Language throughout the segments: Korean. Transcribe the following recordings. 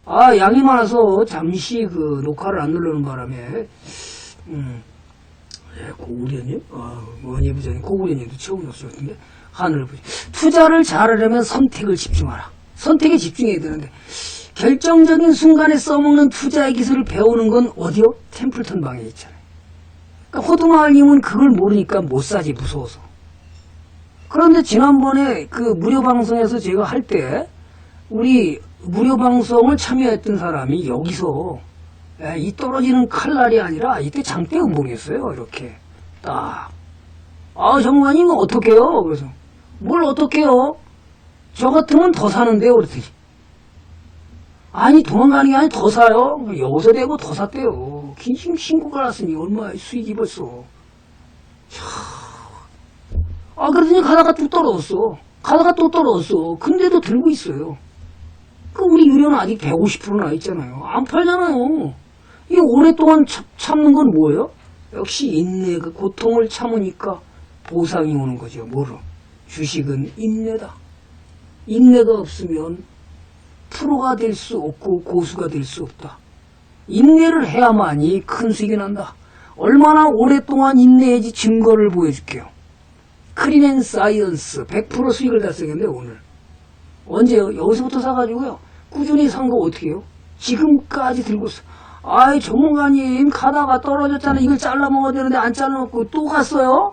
아, 양이 많아서 잠시 그 녹화를 안 누르는 바람에, 고구려님? 뭐니 부장님, 고구려님도 처음 오셨는데, 하늘을 보지. 투자를 잘하려면 선택을 집중하라. 선택에 집중해야 되는데, 결정적인 순간에 써먹는 투자의 기술을 배우는 건 어디요? 템플턴 방에 있잖아요. 그러니까 호두마을님은 그걸 모르니까 못 사지, 무서워서. 그런데 지난번에 그 무료 방송에서 제가 할 때, 우리 무료 방송을 참여했던 사람이 여기서 이 떨어지는 칼날이 아니라 이때 장대 음봉이었어요. 이렇게 딱. 아, 전문가님 어떡해요? 그래서 뭘 어떡해요? 저 같으면 더 사는데요. 그랬더니 아니 도망가는 게 아니라 더 사요. 여기서 대고 더 샀대요. 지금 신고가 났으니 얼마 수익이 벌써. 아, 그러더니 가다가 또 떨어졌어. 가다가 또 떨어졌어. 근데도 들고 있어요. 그 우리 유료는 아직 150%나 있잖아요. 안 팔잖아요. 이 오랫동안 참는 건 뭐예요? 역시 인내, 그 고통을 참으니까 보상이 오는 거죠. 뭐로? 주식은 인내다. 인내가 없으면 프로가 될 수 없고 고수가 될 수 없다. 인내를 해야만이 큰 수익이 난다. 얼마나 오랫동안 인내해야지 증거를 보여줄게요. 크린앤사이언스 100% 수익을 달성했는데 오늘. 언제요? 여기서부터 사가지고요. 꾸준히 산 거 어떻게 해요? 지금까지 들고 있어. 아이, 전문가님, 가다가 떨어졌잖아. 이걸 잘라 먹어야 되는데 안 잘라먹고 또 갔어요?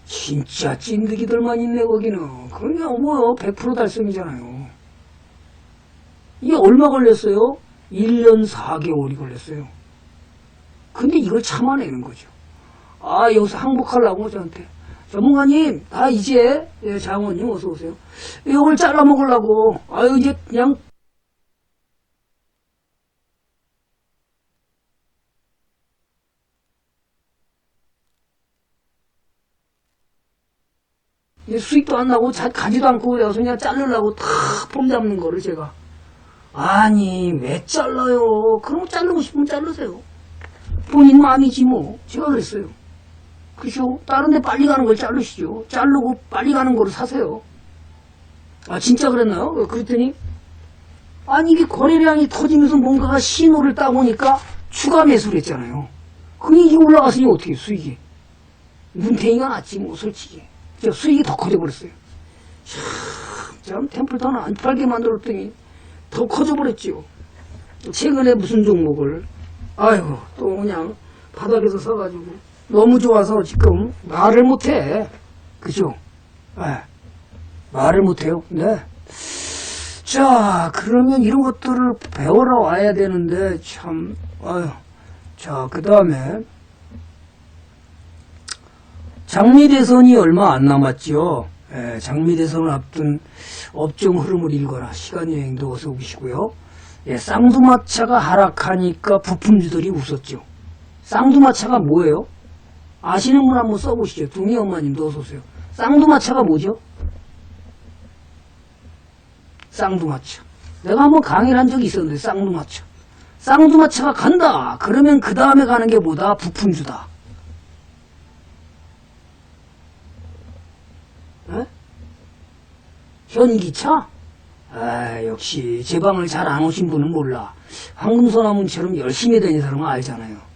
진짜 찐득이들만 있네, 거기는. 그러니까 뭐요? 100% 달성이잖아요. 이게 얼마 걸렸어요? 1년 4개월이 걸렸어요. 근데 이걸 참아내는 거죠. 아, 여기서 항복하려고 저한테. 전문가님, 이제, 장원님 어서오세요. 이걸 잘라 먹으려고. 아유, 이제 그냥. 이제 수익도 안 나고, 가지도 않고, 그래서 그냥 자르려고 탁 폼 잡는 거를 제가. 아니, 왜 잘라요? 그럼 자르고 싶으면 자르세요. 본인 마음이지 뭐. 제가 그랬어요. 그죠? 다른 데 빨리 가는 걸 자르시죠. 자르고 빨리 가는 거를 사세요. 아, 진짜 그랬나요? 그랬더니, 아니, 이게 거래량이 터지면서 뭔가가 신호를 따보니까 추가 매수를 했잖아요. 그게 이게 올라갔으니 어떻게 수익이. 눈탱이가 났지, 뭐, 솔직히. 수익이 더 커져버렸어요. 참, 템플턴을 안 팔게 만들었더니 더 커져버렸지요. 최근에 무슨 종목을, 아이고, 또 그냥 바닥에서 사가지고. 너무 좋아서 지금 말을 못해. 그죠? 네. 말을 못해요. 네. 자, 그러면 이런 것들을 배우러 와야 되는데, 참, 아유. 자, 그 다음에, 장미대선이 얼마 안 남았죠. 예, 장미대선을 앞둔 업종 흐름을 읽어라. 시간여행도 어서 오시고요. 예, 쌍두마차가 하락하니까 부품주들이 웃었죠. 쌍두마차가 뭐예요? 아시는 분 한번 써보시죠. 둥이 엄마님도 어서오세요. 쌍두마차가 뭐죠? 쌍두마차. 내가 한번 강의를 한 적이 있었는데, 쌍두마차. 쌍두마차가 간다. 그러면 그 다음에 가는 게 뭐다? 부품주다. 에? 현기차? 아, 역시 제 방을 잘 안 오신 분은 몰라. 황금소나무처럼 열심히 다니는 사람은 알잖아요.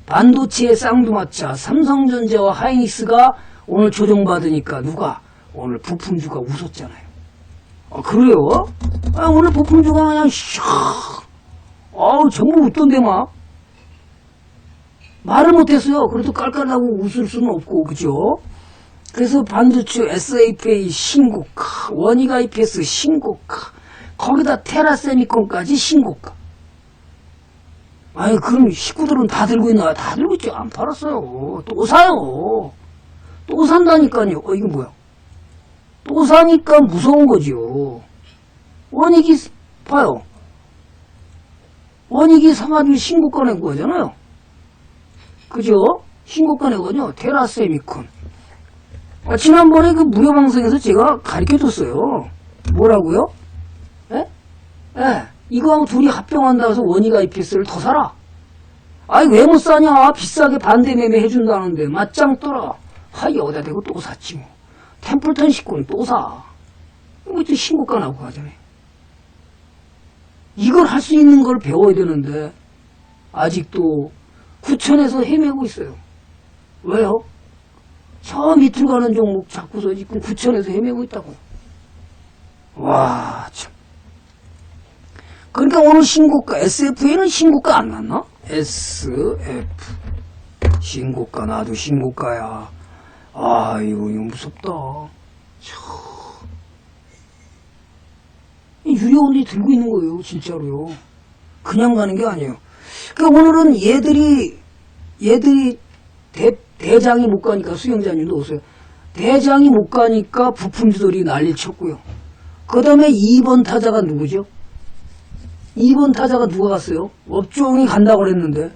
반도체의 쌍두마차, 삼성전자와 하이닉스가 오늘 조정받으니까 누가? 오늘 부품주가 웃었잖아요. 아, 그래요? 아, 오늘 부품주가 그냥 샥. 아우, 전부 웃던데 막. 말을 못했어요. 그래도 깔깔하고 웃을 수는 없고, 그죠? 그래서 반도체 SAPA 신고가, 원익 IPS 신고가, 거기다 테라세미콘까지 신고가. 아니, 그럼 식구들은 다 들고 있나? 다 들고 있죠. 안 팔았어요. 또 사요. 또 산다니까요. 이거 뭐야? 또 사니까 무서운 거죠. 원익이, 봐요. 원익이 사가지고 신고가 낸 거잖아요. 그죠? 신고가 낸거죠. 테라세미콘. 지난번에 그 무료방송에서 제가 가르쳐 줬어요. 뭐라고요? 예? 예. 이거하고 둘이 합병한다 해서 원익 IPS를 더 사라. 아이, 왜 못 사냐? 비싸게 반대 매매 해준다는데. 맞짱 떠라. 여기다 대고 또 샀지 뭐. 템플턴 식구는 또 사. 이거 또 신고가 나고 하잖아요. 이걸 할 수 있는 걸 배워야 되는데 아직도 구천에서 헤매고 있어요. 왜요? 저 밑으로 가는 종목 자꾸서 지금 구천에서 헤매고 있다고. 와, 참. 그러니까 오늘 신고가, SF에는 신고가 안 났나? SF. 신고가, 나도 신고가야. 아, 이거 무섭다. 유료원이 들고 있는 거예요, 진짜로요. 그냥 가는 게 아니에요. 그러니까 오늘은 얘들이 대장이 못 가니까, 수영자님도 오세요. 대장이 못 가니까 부품주들이 난리 쳤고요. 그 다음에 2번 타자가 누구죠? 2번 타자가 누가 갔어요? 업종이 간다고 그랬는데.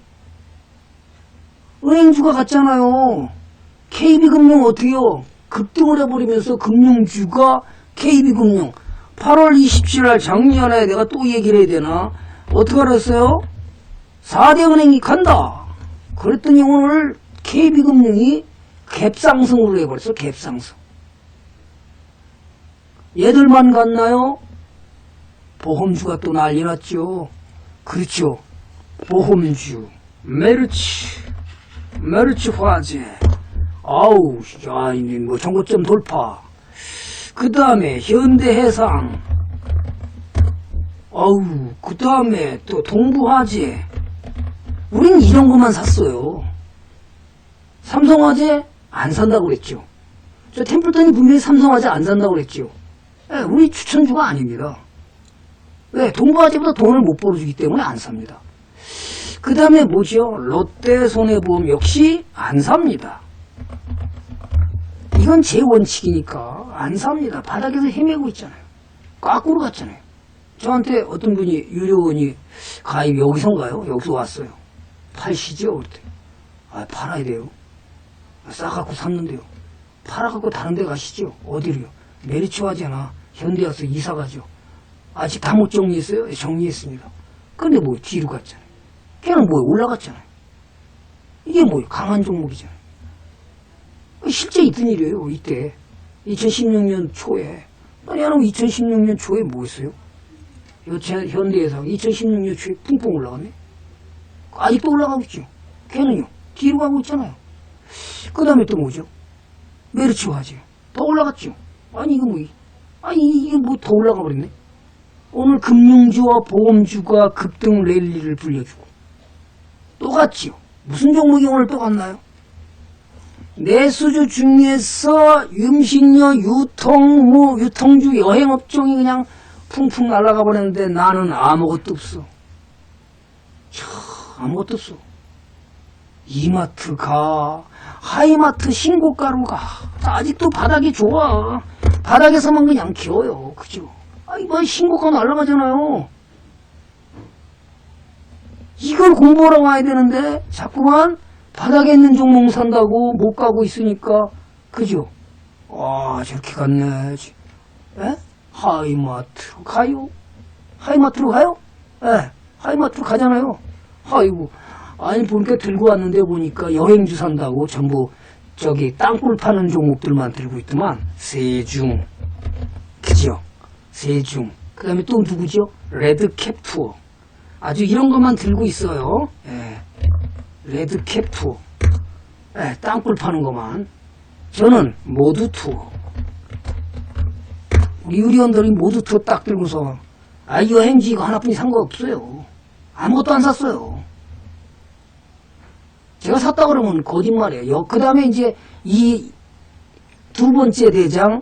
은행주가 갔잖아요. KB금융 어떻게요? 급등을 해버리면서 금융주가 KB금융. 8월 27일 작년에 내가 또 얘기를 해야 되나? 어떻게 알았어요? 4대 은행이 간다. 그랬더니 오늘 KB금융이 갭상승으로 해버렸어. 갭상승. 얘들만 갔나요? 보험주가 또 난리 났죠. 그렇죠. 보험주. 메르츠 화재. 아우, 야, 뭐 정고점 돌파. 그 다음에 현대해상. 아우, 그 다음에 또 동부화재. 우린 이런 것만 샀어요. 삼성화재 안 산다고 그랬죠. 저 템플턴이 분명히 삼성화재 안 산다고 그랬죠. 네, 우리 추천주가 아닙니다. 왜? 동부화재보다 돈을 못 벌어주기 때문에 안 삽니다. 그 다음에 뭐죠? 롯데손해보험 역시 안 삽니다. 이건 제 원칙이니까 안 삽니다. 바닥에서 헤매고 있잖아요. 깎으러 갔잖아요. 저한테 어떤 분이 유료원이 가입 여기선가요? 여기서 왔어요. 팔시죠? 그랬더니 아, 팔아야 돼요. 싸갖고 샀는데요. 팔아갖고 다른 데 가시죠. 어디로요? 메리츠화재나 현대와서 이사 가죠. 아직 다 못 정리했어요? 정리했습니다. 근데 뭐 뒤로 갔잖아요. 걔는 뭐 올라갔잖아요. 이게 뭐 강한 종목이잖아요. 실제 있던 일이에요. 이때 2016년 초에. 아니, 여러분 2016년 초에 뭐 했어요? 현대해상 2016년 초에 뿡뿡 올라갔네. 아직도 올라가고 있죠. 걔는요. 뒤로 가고 있잖아요. 그 다음에 또 뭐죠? 메르츠화재. 더 올라갔죠. 아니 이게 뭐 더 올라가 버렸네. 오늘 금융주와 보험주가 급등 랠리를 불려주고 또 갔지요. 무슨 종목이 오늘 또 갔나요? 내수주 중에서 음식료, 유통주, 여행업종이 그냥 풍풍 날아가 버렸는데 나는 아무것도 없어. 아무것도 없어. 이마트 가, 하이마트 신고가로 가. 아직도 바닥이 좋아. 바닥에서만 그냥 키워요. 그죠? 아니, 뭐 신고가 날아가잖아요. 이걸 공부하러 와야 되는데 자꾸만 바닥에 있는 종목 산다고 못 가고 있으니까. 그죠? 아, 저렇게 갔네. 에? 하이마트로 가요? 하이마트로 가요? 예, 하이마트로 가잖아요. 아이고. 아니, 보니까 들고 왔는데 보니까 여행주 산다고 전부 저기 땅굴 파는 종목들만 들고 있더만. 세중. 그죠? 세중. 그 다음에 또 누구죠? 레드캡 투어. 아주 이런 것만 들고 있어요. 예. 레드캡 투어. 예, 땅굴 파는 것만. 저는 모두 투어. 우리 유리원들이 모두 투어 딱 들고서 아, 여행지 이거 하나뿐이 산 거 없어요. 아무것도 안 샀어요. 제가 샀다 그러면 거짓말이에요. 그 다음에 이제 이 두 번째 대장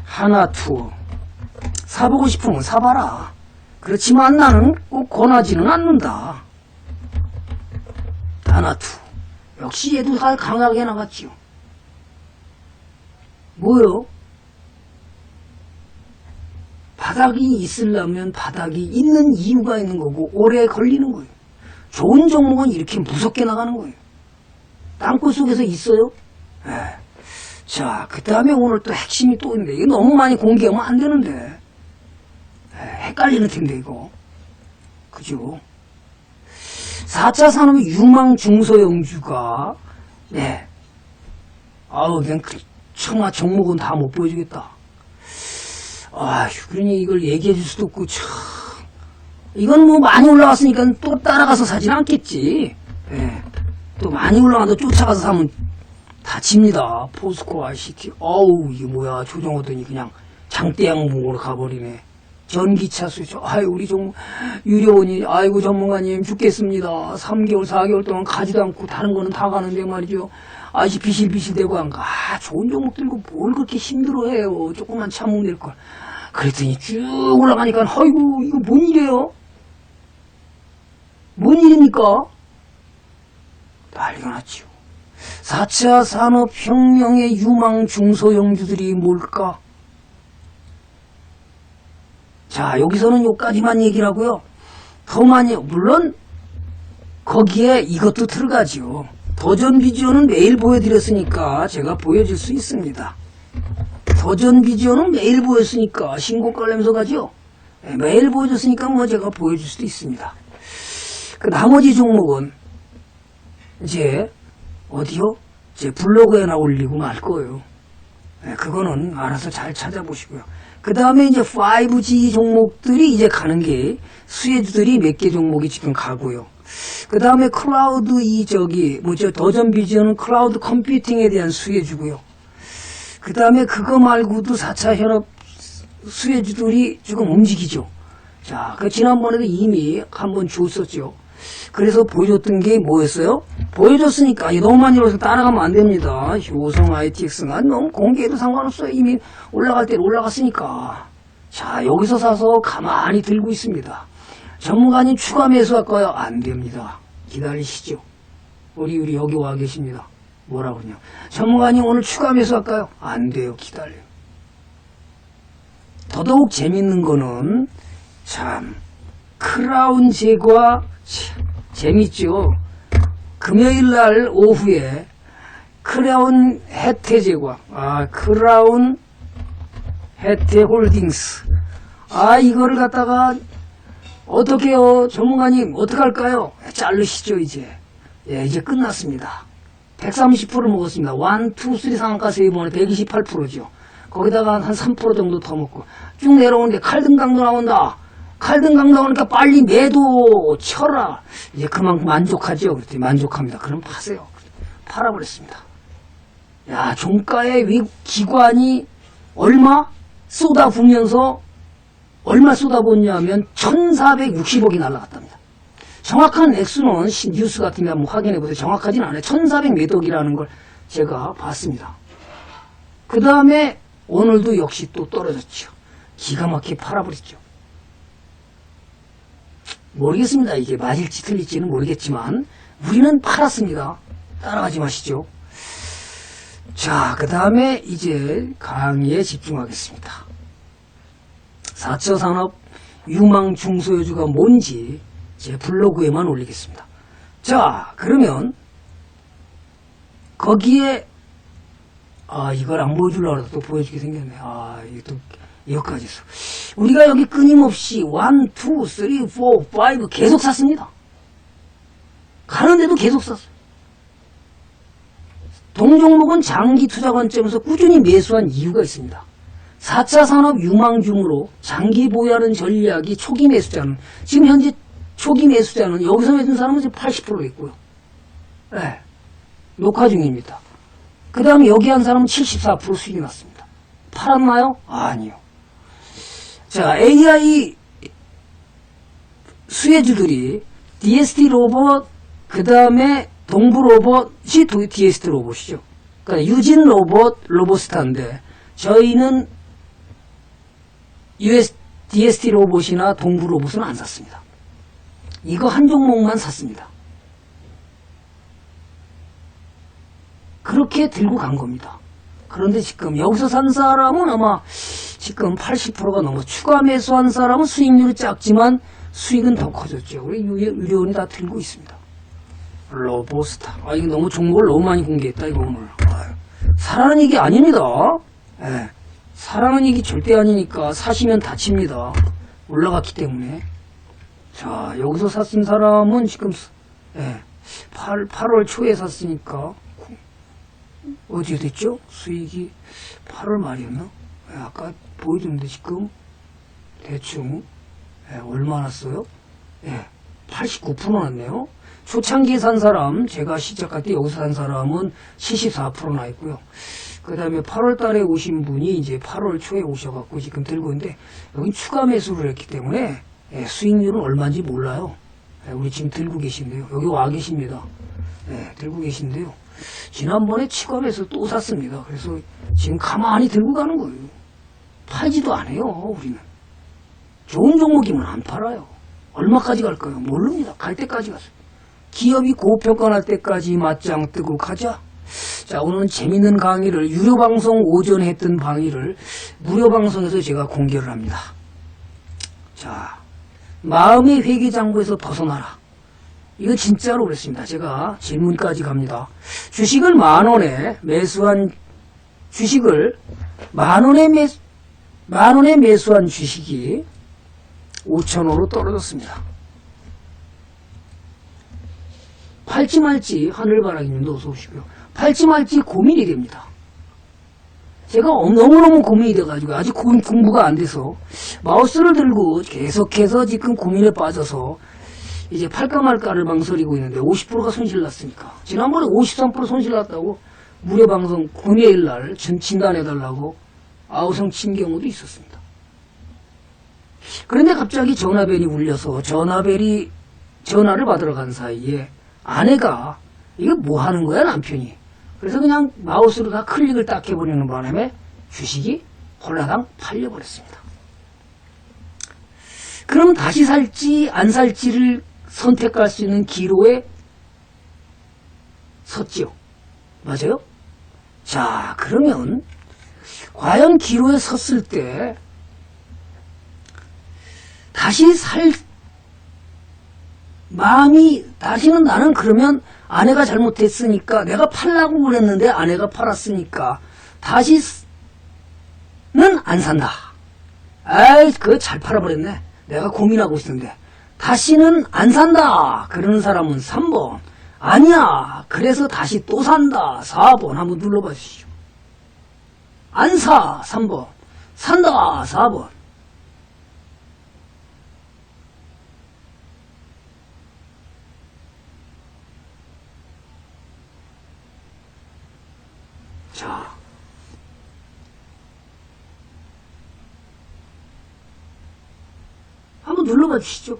하나 투어. 사보고 싶으면 사봐라. 그렇지만 나는 꼭 권하지는 않는다. 하나 투어. 역시 얘도 다 강하게 나갔지요. 뭐요? 바닥이 있으려면 바닥이 있는 이유가 있는 거고 오래 걸리는 거예요. 좋은 종목은 이렇게 무섭게 나가는 거예요. 땅굴 속에서 있어요? 에. 자, 그 다음에 오늘 또 핵심이 또 있는데 이거 너무 많이 공개하면 안 되는데 헷갈리는 텐데 이거. 그죠? 4차 산업의 유망 중소형주가 네. 아우 그냥 청아 종목은 다 못 보여주겠다. 아휴, 그러니 이걸 얘기해 줄 수도 없고, 참. 이건 뭐 많이 올라갔으니까 또 따라가서 사진 않겠지. 예. 또 많이 올라가도 쫓아가서 사면 다칩니다. 포스코 ICT. 어우, 이게 뭐야. 조정하더니 그냥 장대양봉으로 가버리네. 전기차 수요. 아유, 우리 유료원이, 아이고, 전문가님 죽겠습니다. 3개월, 4개월 동안 가지도 않고 다른 거는 다 가는데 말이죠. 아이씨, 비실비실대고 안 가. 아, 좋은 종목 들고 뭘 그렇게 힘들어해요. 조금만 참으면 될걸. 그랬더니 쭉 올라가니까, 아이고, 이거 뭔 일이에요? 뭔 일입니까? 난리가 났지요. 4차 산업혁명의 유망 중소형주들이 뭘까? 자, 여기서는 요까지만 얘기를 하고요. 더 많이, 물론, 거기에 이것도 들어가죠. 더전 비디오는 매일 보여드렸으니까 제가 보여줄 수 있습니다. 더전 비디오는 매일 보였으니까 신고가 내면서 가죠. 네, 매일 보여줬으니까 뭐 제가 보여줄 수도 있습니다. 그 나머지 종목은 이제 어디요? 제 블로그에나 올리고 말 거예요. 네, 그거는 알아서 잘 찾아보시고요. 그 다음에 이제 5G 종목들이 이제 가는 게 수혜주들이 몇 개 종목이 지금 가고요. 그 다음에 클라우드 더전 비전은 클라우드 컴퓨팅에 대한 수혜주고요. 그 다음에 그거 말고도 4차 현업 수혜주들이 지금 움직이죠. 자, 그 지난번에도 이미 한번 줬었죠. 그래서 보여줬던 게 뭐였어요? 보여줬으니까 너무 많이 올라서 따라가면 안 됩니다. 효성 ITX가 너무 공개해도 상관없어요. 이미 올라갈 때는 올라갔으니까. 자, 여기서 사서 가만히 들고 있습니다. 전문가님 추가 매수할까요? 안 됩니다. 기다리시죠. 우리 여기 와 계십니다. 뭐라고요? 전문가님 오늘 추가 매수할까요? 안 돼요. 기다려요. 더더욱 재밌는 거는 참 크라운 제과 재밌죠. 금요일날 오후에 크라운 혜태 제과, 크라운 혜태 홀딩스. 이거를 갖다가 어떻게요? 전문가님 어떡할까요? 자르시죠 이제. 예, 이제 끝났습니다. 130% 먹었습니다. 1, 2, 3 상한가 3번에 128%죠. 거기다가 한 3% 정도 더 먹고 쭉 내려오는데 칼등강도 나온다. 칼등강 나오니까 빨리 매도 쳐라. 이제 그만큼 만족하죠. 그랬더니 만족합니다. 그럼 파세요. 팔아버렸습니다. 야, 종가의 기관이 얼마 쏟아부으면서 얼마 쏟아부었냐면 1460억이 날라갔답니다. 정확한 액수는 뉴스 같은 데 한번 확인해보세요. 정확하진 않아요. 1400 몇 억이라는 걸 제가 봤습니다. 그 다음에 오늘도 역시 또 떨어졌죠. 기가 막히게 팔아버렸죠. 모르겠습니다. 이게 맞을지 틀릴지는 모르겠지만 우리는 팔았습니다. 따라가지 마시죠. 자, 그 다음에 이제 강의에 집중하겠습니다. 4차 산업 유망 중소유주가 뭔지 제 블로그에만 올리겠습니다. 자, 그러면 거기에 이걸 안 보여주려고 해도 또 보여주게 생겼네. 이게 또 여기까지 있어. 우리가 여기 끊임없이 1, 2, 3, 4, 5 계속 샀습니다. 가는데도 계속 샀어요. 동종목은 장기 투자 관점에서 꾸준히 매수한 이유가 있습니다. 4차 산업 유망주로 장기 보유하는 전략이 초기 매수자는 지금 현재 초기 매수자는 여기서 매수한 사람은 지금 80% 있고요. 네, 녹화 중입니다. 그 다음에 여기 한 사람은 74% 수익이 났습니다. 팔았나요? 아니요. 자, AI 수혜주들이 DST 로봇, 그 다음에 동부 로봇이 DST 로봇이죠. 그러니까 유진 로봇, 로봇스타인데 저희는 DST 로봇이나 동부 로봇은 안 샀습니다. 이거 한 종목만 샀습니다. 그렇게 들고 간 겁니다. 그런데 지금 여기서 산 사람은 아마 지금 80%가 넘어 추가 매수한 사람은 수익률이 작지만 수익은 더 커졌죠. 우리 유료원이 다 들고 있습니다. 로보스타. 이거 너무 종목을 너무 많이 공개했다 이거 오늘. 사라는 얘기 아닙니다. 예. 사라는 얘기 절대 아니니까 사시면 다칩니다. 올라갔기 때문에. 자, 여기서 샀은 사람은 지금 8월 초에 샀으니까 어디에 됐죠? 수익이 8월 말이었나? 아까 보여줬는데 지금 대충 얼마 났어요? 예, 89% 났네요. 초창기에 산 사람, 제가 시작할 때 여기서 산 사람은 74%나 있고요. 그 다음에 8월 달에 오신 분이 이제 8월 초에 오셔갖고 지금 들고 있는데, 여긴 추가 매수를 했기 때문에, 예, 수익률은 얼마인지 몰라요. 예, 우리 지금 들고 계신데요. 여기 와 계십니다. 예, 들고 계신데요. 지난번에 추가 매수 또 샀습니다. 그래서 지금 가만히 들고 가는 거예요. 팔지도 않아요, 우리는. 좋은 종목이면 안 팔아요. 얼마까지 갈까요? 모릅니다. 갈 때까지 갔어요. 기업이 고평가 날 때까지 맞짱 뜨고 가자. 자, 오늘은 재밌는 강의를, 유료방송 오전에 했던 강의를 무료방송에서 제가 공개를 합니다. 자, 마음의 회계장부에서 벗어나라. 이거 진짜로 그랬습니다. 제가 질문까지 갑니다. 주식을 10,000원에 매수한 주식을 만원에 매수한 주식이 5,000원으로 떨어졌습니다. 팔지 말지 하늘바라기님도 어서 오시고요. 팔지 말지 고민이 됩니다. 제가 너무너무 고민이 돼가지고 아직 공부가 안 돼서 마우스를 들고 계속해서 지금 고민에 빠져서 이제 팔까 말까를 망설이고 있는데 50%가 손실 났으니까. 지난번에 53% 손실 났다고 무료 방송 금요일 날 진단해달라고 아우성 친 경우도 있었습니다. 그런데 갑자기 전화벨이 울려서 전화를 받으러 간 사이에 아내가 이거 뭐 하는 거야 남편이. 그래서 그냥 마우스로 다 클릭을 딱 해버리는 바람에 주식이 홀라당 팔려버렸습니다. 그럼 다시 살지 안 살지를 선택할 수 있는 기로에 섰지요. 맞아요? 자, 그러면 과연 기로에 섰을 때 다시 살 마음이, 다시는 나는 그러면 아내가 잘못했으니까 내가 팔라고 그랬는데 아내가 팔았으니까 다시는 안 산다. 아이, 그거 잘 팔아버렸네. 내가 고민하고 있었는데 다시는 안 산다. 그러는 사람은 3번. 아니야. 그래서 다시 또 산다. 4번. 한번 눌러봐 주시죠. 안 사. 3번. 산다. 4번. 자. 한번 눌러봐 주시죠.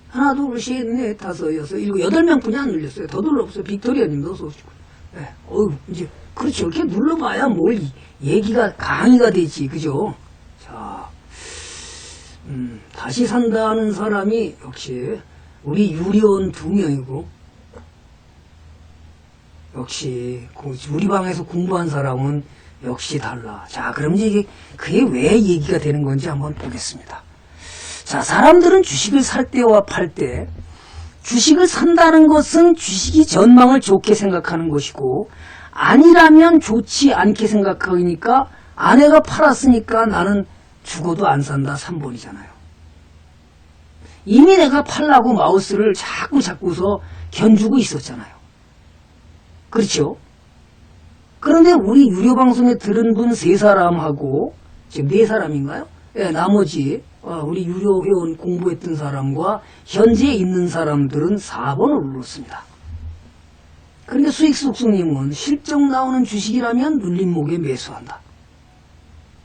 하나, 둘, 셋, 넷, 다섯, 여섯, 일곱, 8명 분이 안 눌렸어요. 더 눌러보세요. 빅토리아님도 어서 오시고. 네. 이제, 그렇죠. 이렇게 눌러봐야 뭘 얘기가, 강의가 되지. 그죠? 자, 다시 산다는 사람이 역시 우리 유리원 2명이고, 역시 우리 방에서 공부한 사람은 역시 달라. 자, 그럼 이제 그게 왜 얘기가 되는 건지 한번 보겠습니다. 자, 사람들은 주식을 살 때와 팔 때, 주식을 산다는 것은 주식이 전망을 좋게 생각하는 것이고, 아니라면 좋지 않게 생각하니까 아내가 팔았으니까 나는 죽어도 안 산다. 3번이잖아요. 이미 내가 팔라고 마우스를 자꾸서 견주고 있었잖아요. 그렇죠? 그런데 우리 유료방송에 들은 분 3사람하고, 지금 4사람인가요? 예, 나머지 우리 유료 회원 공부했던 사람과 현재 있는 사람들은 4번을 눌렀습니다. 그런데 수익속성님은 실적 나오는 주식이라면 눌림목에 매수한다.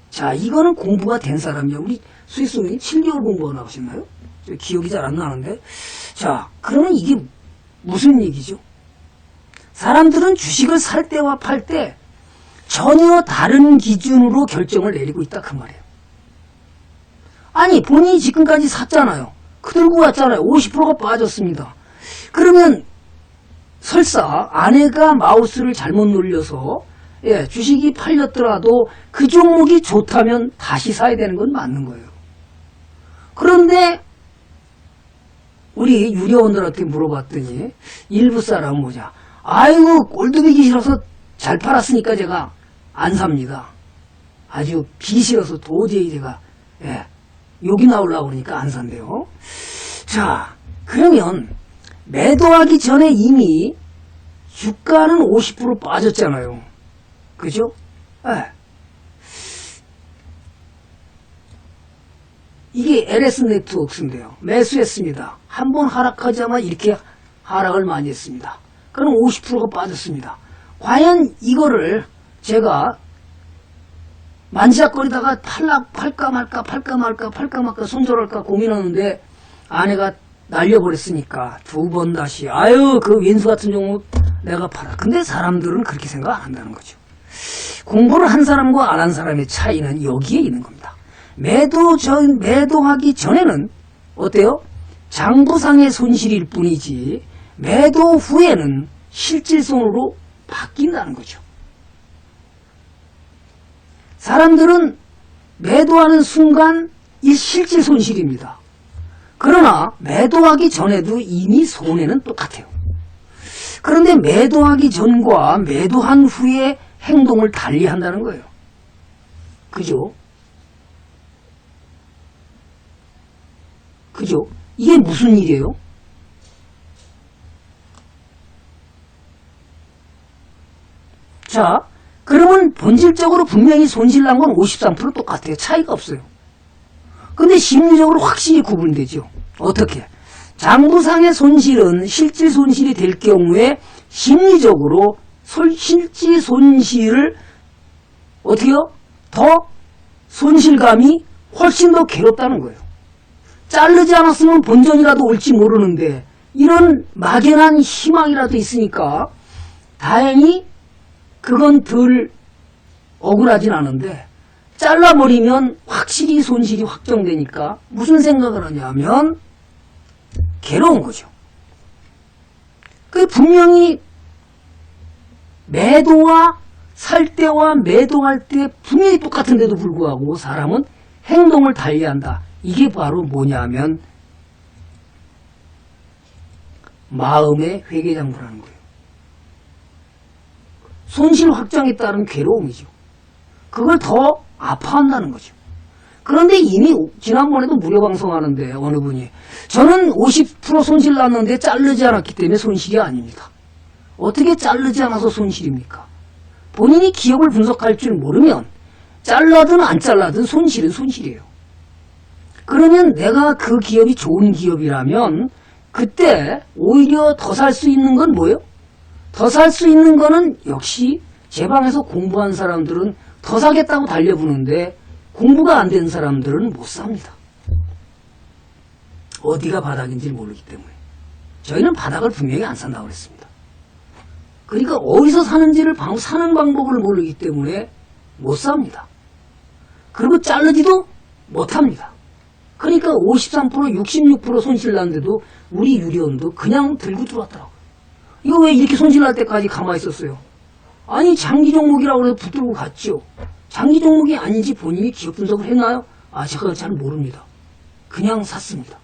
자, 이거는 공부가 된 사람이야. 우리 수익속성님 7개월 공부가 나오셨나요? 기억이 잘 안 나는데. 자, 그러면 이게 무슨 얘기죠? 사람들은 주식을 살 때와 팔 때 전혀 다른 기준으로 결정을 내리고 있다 그 말이에요. 아니, 본인이 지금까지 샀잖아요. 들고 왔잖아요. 50%가 빠졌습니다. 그러면 설사 아내가 마우스를 잘못 눌려서 주식이 팔렸더라도 그 종목이 좋다면 다시 사야 되는 건 맞는 거예요. 그런데 우리 유료원들한테 물어봤더니 일부 사람은 뭐냐. 아이고, 꼴도 보기 싫어서 잘 팔았으니까 제가 안 삽니다. 아주 비기 싫어서 도저히 제가 욕이 나오려고 그러니까 안 산대요. 자, 그러면 매도하기 전에 이미 주가는 50% 빠졌잖아요. 그죠? 이게 LS 네트워크인데요. 매수했습니다. 한번 하락하자마자 이렇게 하락을 많이 했습니다. 그럼 50%가 빠졌습니다. 과연 이거를 제가 만지작거리다가 팔까 말까 손절할까 고민하는데 아내가 날려버렸으니까 두 번 다시 아유 그 왼수 같은 종목 내가 팔아. 근데 사람들은 그렇게 생각 안 한다는 거죠. 공부를 한 사람과 안 한 사람의 차이는 여기에 있는 겁니다. 매도하기 전에는 어때요? 장부상의 손실일 뿐이지 매도 후에는 실질손으로 바뀐다는 거죠. 사람들은 매도하는 순간 이 실질 손실입니다. 그러나 매도하기 전에도 이미 손해는 똑같아요. 그런데 매도하기 전과 매도한 후에 행동을 달리한다는 거예요. 그죠? 그죠? 이게 무슨 일이에요? 자, 그러면 본질적으로 분명히 손실난 건 53% 똑같아요. 차이가 없어요. 근데 심리적으로 확실히 구분되죠. 어떻게? 장부상의 손실은 실질 손실이 될 경우에 심리적으로 실질 손실을 어떻게요? 더 손실감이 훨씬 더 괴롭다는 거예요. 자르지 않았으면 본전이라도 올지 모르는데 이런 막연한 희망이라도 있으니까 다행히 그건 덜 억울하진 않은데 잘라버리면 확실히 손실이 확정되니까 무슨 생각을 하냐면 괴로운 거죠. 그 분명히 매도와 살 때와 매도할 때 분명히 똑같은데도 불구하고 사람은 행동을 달리한다. 이게 바로 뭐냐면 마음의 회계장부라는 거예요. 손실 확정에 따른 괴로움이죠. 그걸 더 아파한다는 거죠. 그런데 이미 지난번에도 무료 방송하는데 어느 분이 저는 50% 손실 났는데 자르지 않았기 때문에 손실이 아닙니다. 어떻게 자르지 않아서 손실입니까? 본인이 기업을 분석할 줄 모르면 잘라든 안 잘라든 손실은 손실이에요. 그러면 내가 그 기업이 좋은 기업이라면 그때 오히려 더 살 수 있는 건 뭐예요? 더 살 수 있는 거는 역시 제 방에서 공부한 사람들은 더 사겠다고 달려부는데 공부가 안 된 사람들은 못 삽니다. 어디가 바닥인지 모르기 때문에. 저희는 바닥을 분명히 안 산다고 그랬습니다. 그러니까 어디서 사는지를 사는 방법을 모르기 때문에 못 삽니다. 그리고 자르지도 못합니다. 그러니까 53%, 66% 손실 났는데도 우리 유리원도 그냥 들고 들어왔더라고요. 이거 왜 이렇게 손실 날 때까지 가만히 있었어요? 아니 장기 종목이라고 해서 붙들고 갔죠. 장기 종목이 아닌지 본인이 기업 분석을 했나요? 아 제가 잘 모릅니다. 그냥 샀습니다.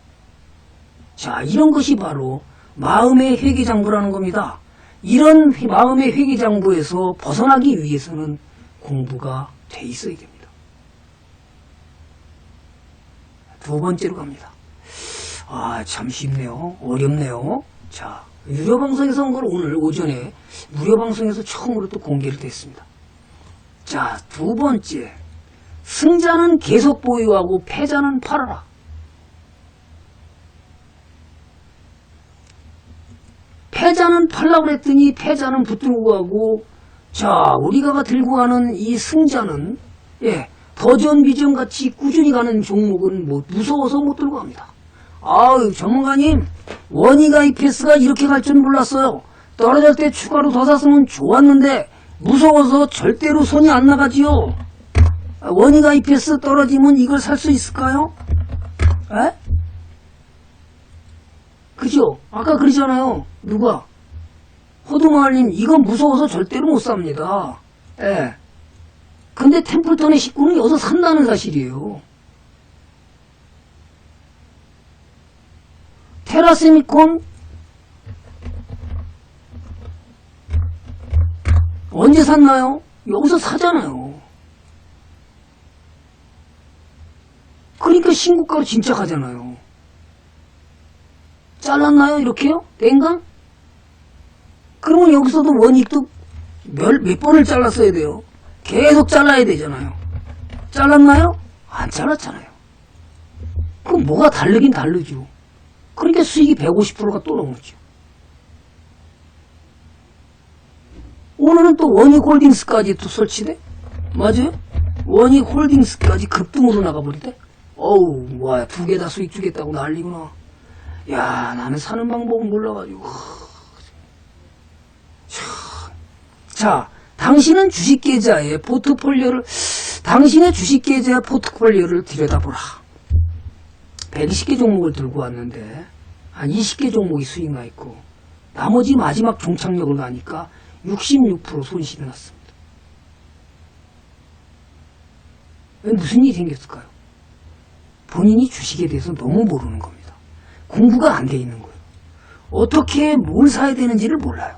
자 이런 것이 바로 마음의 회계장부라는 겁니다. 이런 마음의 회계장부에서 벗어나기 위해서는 공부가 돼 있어야 됩니다. 두 번째로 갑니다. 아, 참 쉽네요. 어렵네요. 자, 유료방송에서 한 걸 오늘 오전에 무료방송에서 처음으로 또 공개를 됐습니다. 자, 두 번째. 승자는 계속 보유하고 패자는 팔아라. 패자는 팔라고 그랬더니 패자는 붙들고 가고, 자, 우리가 들고 가는 이 승자는, 더전 비전 같이 꾸준히 가는 종목은 뭐 무서워서 못 들고 갑니다. 아유, 전문가님, 원희가 EPS가 이렇게 갈 줄 몰랐어요. 떨어질 때 추가로 더 샀으면 좋았는데, 무서워서 절대로 손이 안 나가지요. 원희가 EPS 떨어지면 이걸 살 수 있을까요? 에? 그죠? 아까 그러잖아요. 누가? 호두마을님, 이건 무서워서 절대로 못 삽니다. 예. 근데 템플턴의 식구는 여기서 산다는 사실이에요. 테라세미콘 언제 샀나요? 여기서 사잖아요. 그러니까 신고가로 진짜 가잖아요. 잘랐나요? 이렇게요? 땡강? 그러면 여기서도 원익도 몇 번을 잘랐어야 돼요? 계속 잘라야 되잖아요. 잘랐나요? 안 잘랐잖아요. 그럼 뭐가 다르긴 다르죠. 그러니까 수익이 150%가 또 넘었죠. 오늘은 또 원익홀딩스까지 또 설치돼? 맞아요? 원익홀딩스까지 급등으로 나가버리대? 어우, 뭐야, 두 개 다 수익 주겠다고 난리구나. 야, 나는 사는 방법은 몰라가지고. 자, 당신은 주식계좌의 포트폴리오를, 당신의 주식계좌의 포트폴리오를 들여다보라. 120개 종목을 들고 왔는데, 한 20개 종목이 수익 나 있고, 나머지 마지막 종착역을 가니까 66% 손실이 났습니다. 무슨 일이 생겼을까요? 본인이 주식에 대해서 너무 모르는 겁니다. 공부가 안 돼 있는 거예요. 어떻게 뭘 사야 되는지를 몰라요.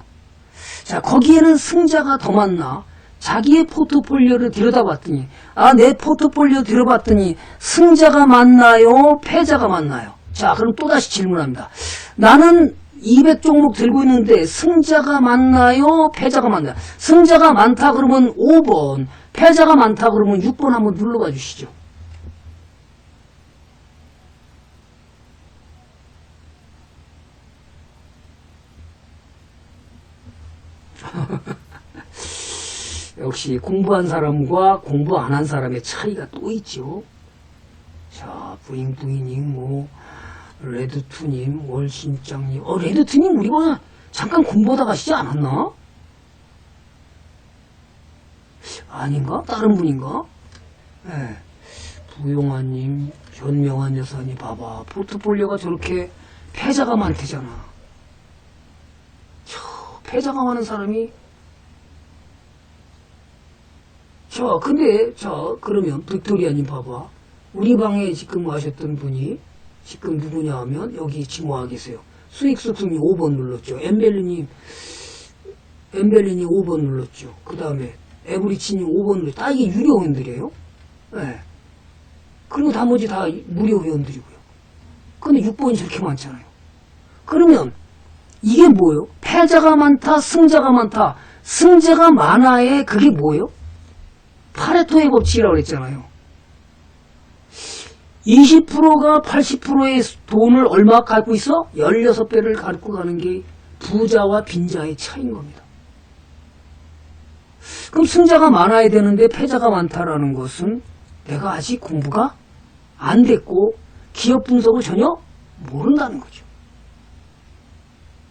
자, 거기에는 승자가 더 많나? 자기의 포트폴리오를 들여다봤더니, 내 포트폴리오 들여봤더니 승자가 많나요? 패자가 많나요? 자, 그럼 또다시 질문합니다. 나는 200종목 들고 있는데 승자가 많나요? 패자가 많나요? 승자가 많다 그러면 5번, 패자가 많다 그러면 6번 한번 눌러봐 주시죠. 역시 공부한 사람과 공부 안 한 사람의 차이가 또 있죠. 자, 부잉부잉님, 레드투님, 월신장님. 레드투님 우리가 잠깐 공부하다 가시지 않았나? 아닌가? 다른 분인가? 네. 부용환님, 현명한 여사님, 봐봐. 포트폴리오가 저렇게 패자가 많대잖아. 패자가 많은 사람이 그러면 빅토리아님 봐봐. 우리 방에 지금 하셨던 분이 지금 누구냐 하면 여기 지금 와 계세요. 수익소통님 5번 눌렀죠. 엠벨리님 5번 눌렀죠. 그 다음에 에브리치님 5번 눌렀죠. 다 이게 유료 회원들이에요. 네. 그리고 나머지 다 무료 회원들이고요. 근데 6번이 저렇게 많잖아요. 그러면 이게 뭐예요? 패자가 많다, 승자가 많다. 승자가 많아에 그게 뭐예요? 파레토의 법칙이라고 그랬잖아요. 20%가 80%의 돈을 얼마 갖고 있어? 16배를 갖고 가는 게 부자와 빈자의 차이인 겁니다. 그럼 승자가 많아야 되는데 패자가 많다라는 것은 내가 아직 공부가 안 됐고 기업 분석을 전혀 모른다는 거죠.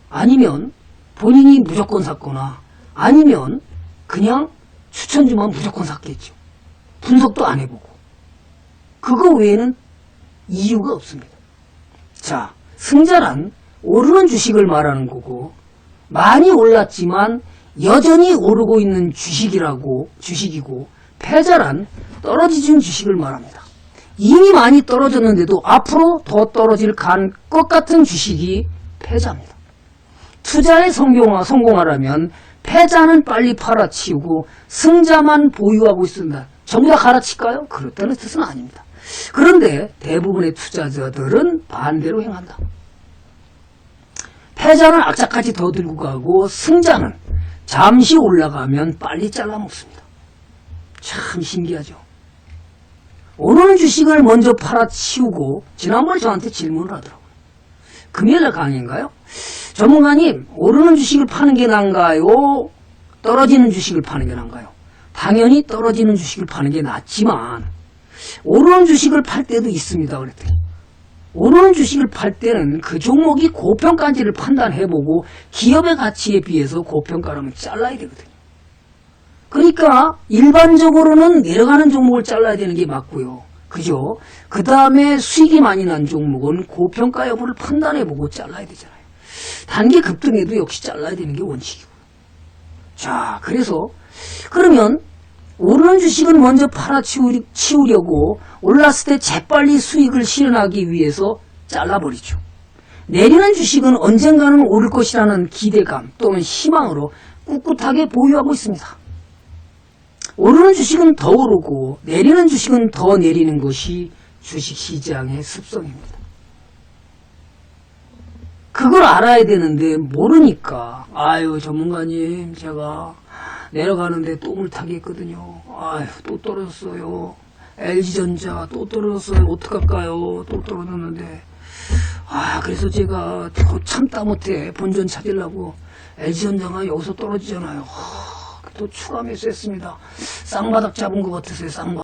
아니면 본인이 무조건 샀거나 아니면 그냥 추천주만 무조건 샀겠죠. 분석도 안 해보고. 그거 외에는 이유가 없습니다. 자, 승자란 오르는 주식을 말하는 거고 많이 올랐지만 여전히 오르고 있는 주식이고 패자란 떨어지는 주식을 말합니다. 이미 많이 떨어졌는데도 앞으로 더 떨어질 것 같은 주식이 패자입니다. 투자에 성공하려면 패자는 빨리 팔아치우고 승자만 보유하고 있습니다. 전부 다 갈아칠까요? 그렇다는 뜻은 아닙니다. 그런데 대부분의 투자자들은 반대로 행한다. 패자는 악착같이 더 들고 가고 승자는 잠시 올라가면 빨리 잘라먹습니다. 참 신기하죠. 오르는 주식을 먼저 팔아치우고 지난번에 저한테 질문을 하더라고요. 금요일 강의인가요? 전문가님, 오르는 주식을 파는 게 나은가요? 떨어지는 주식을 파는 게 나은가요? 당연히 떨어지는 주식을 파는 게 낫지만 오르는 주식을 팔 때도 있습니다. 그랬더니 오르는 주식을 팔 때는 그 종목이 고평가인지를 판단해보고 기업의 가치에 비해서 고평가라면 잘라야 되거든요. 그러니까 일반적으로는 내려가는 종목을 잘라야 되는 게 맞고요. 그죠? 그 다음에 수익이 많이 난 종목은 고평가 여부를 판단해보고 잘라야 되잖아요. 단기 급등에도 역시 잘라야 되는 게 원칙이고. 자, 그러면 오르는 주식은 먼저 팔아치우려고 올랐을 때 재빨리 수익을 실현하기 위해서 잘라버리죠. 내리는 주식은 언젠가는 오를 것이라는 기대감 또는 희망으로 꿋꿋하게 보유하고 있습니다. 오르는 주식은 더 오르고 내리는 주식은 더 내리는 것이 주식시장의 습성입니다. 그걸 알아야 되는데 모르니까 전문가님 제가 내려가는데 똥을 타겠거든요. 또 떨어졌어요. LG전자 또 떨어졌어요. 어떡할까요? 또 떨어졌는데. 그래서 제가 참다 못해 본전 찾으려고 LG전자가 여기서 떨어지잖아요. 또 추가 매수했습니다. 쌍바닥 잡은 것 같으세요, 쌍바닥.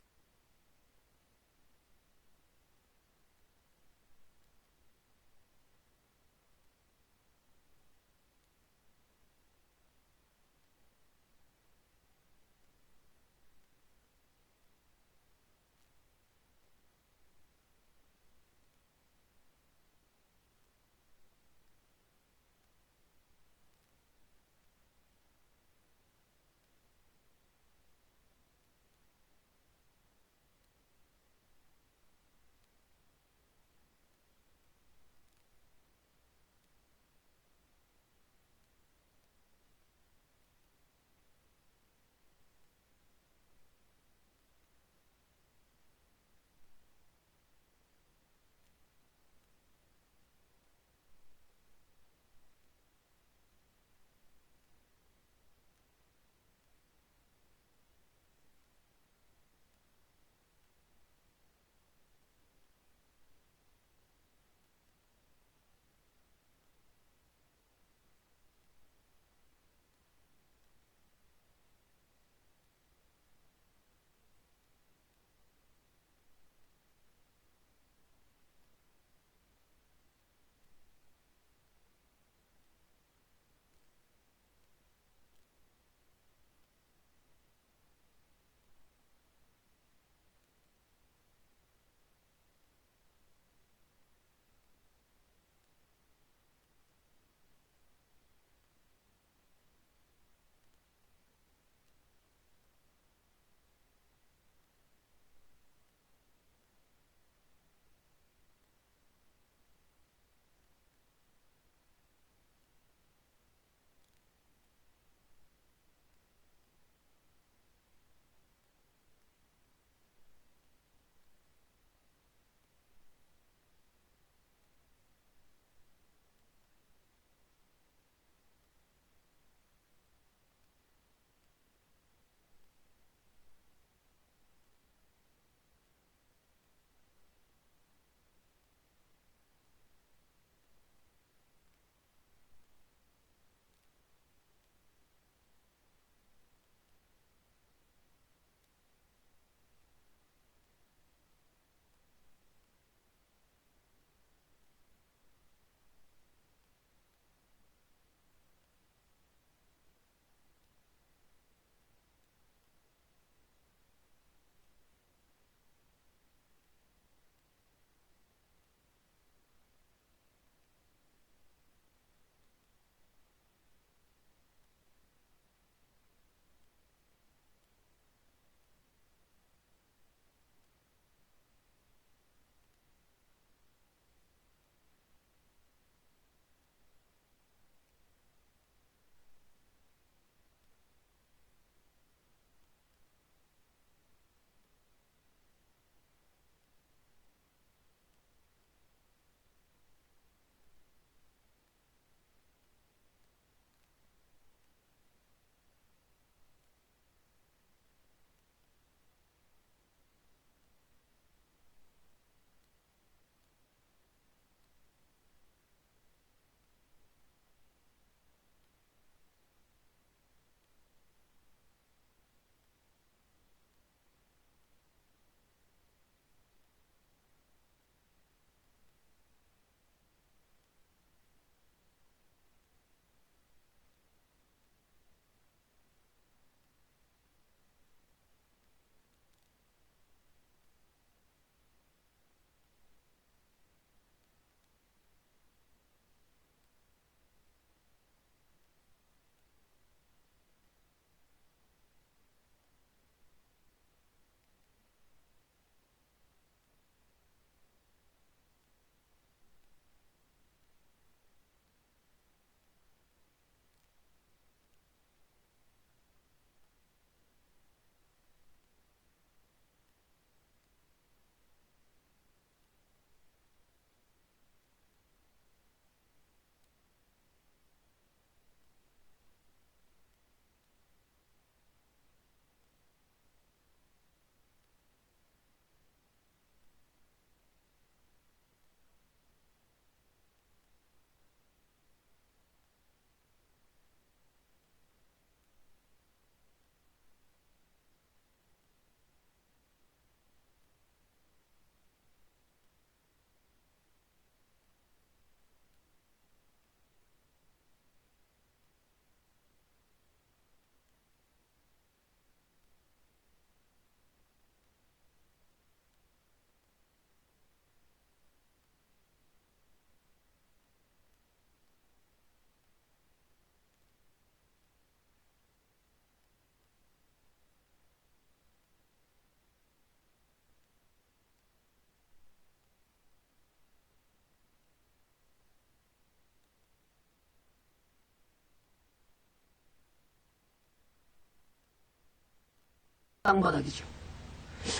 쌍바닥이죠.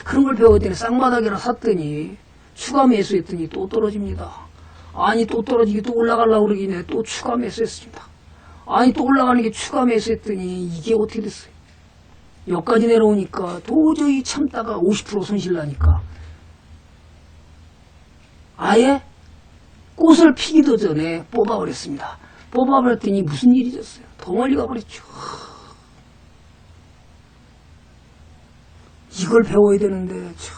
그런 걸 배워야 되네. 쌍바닥이라 샀더니 추가 매수했더니 또 떨어집니다. 아니 또 떨어지기 또 올라가려고 그러기네. 또 추가 매수했습니다. 아니 또 올라가는 게 추가 매수했더니 이게 어떻게 됐어요? 여기까지 내려오니까 도저히 참다가 50% 손실 나니까 아예 꽃을 피기도 전에 뽑아버렸습니다. 뽑아버렸더니 무슨 일이 졌어요? 더 멀리 가버렸죠. 이걸 배워야 되는데 참.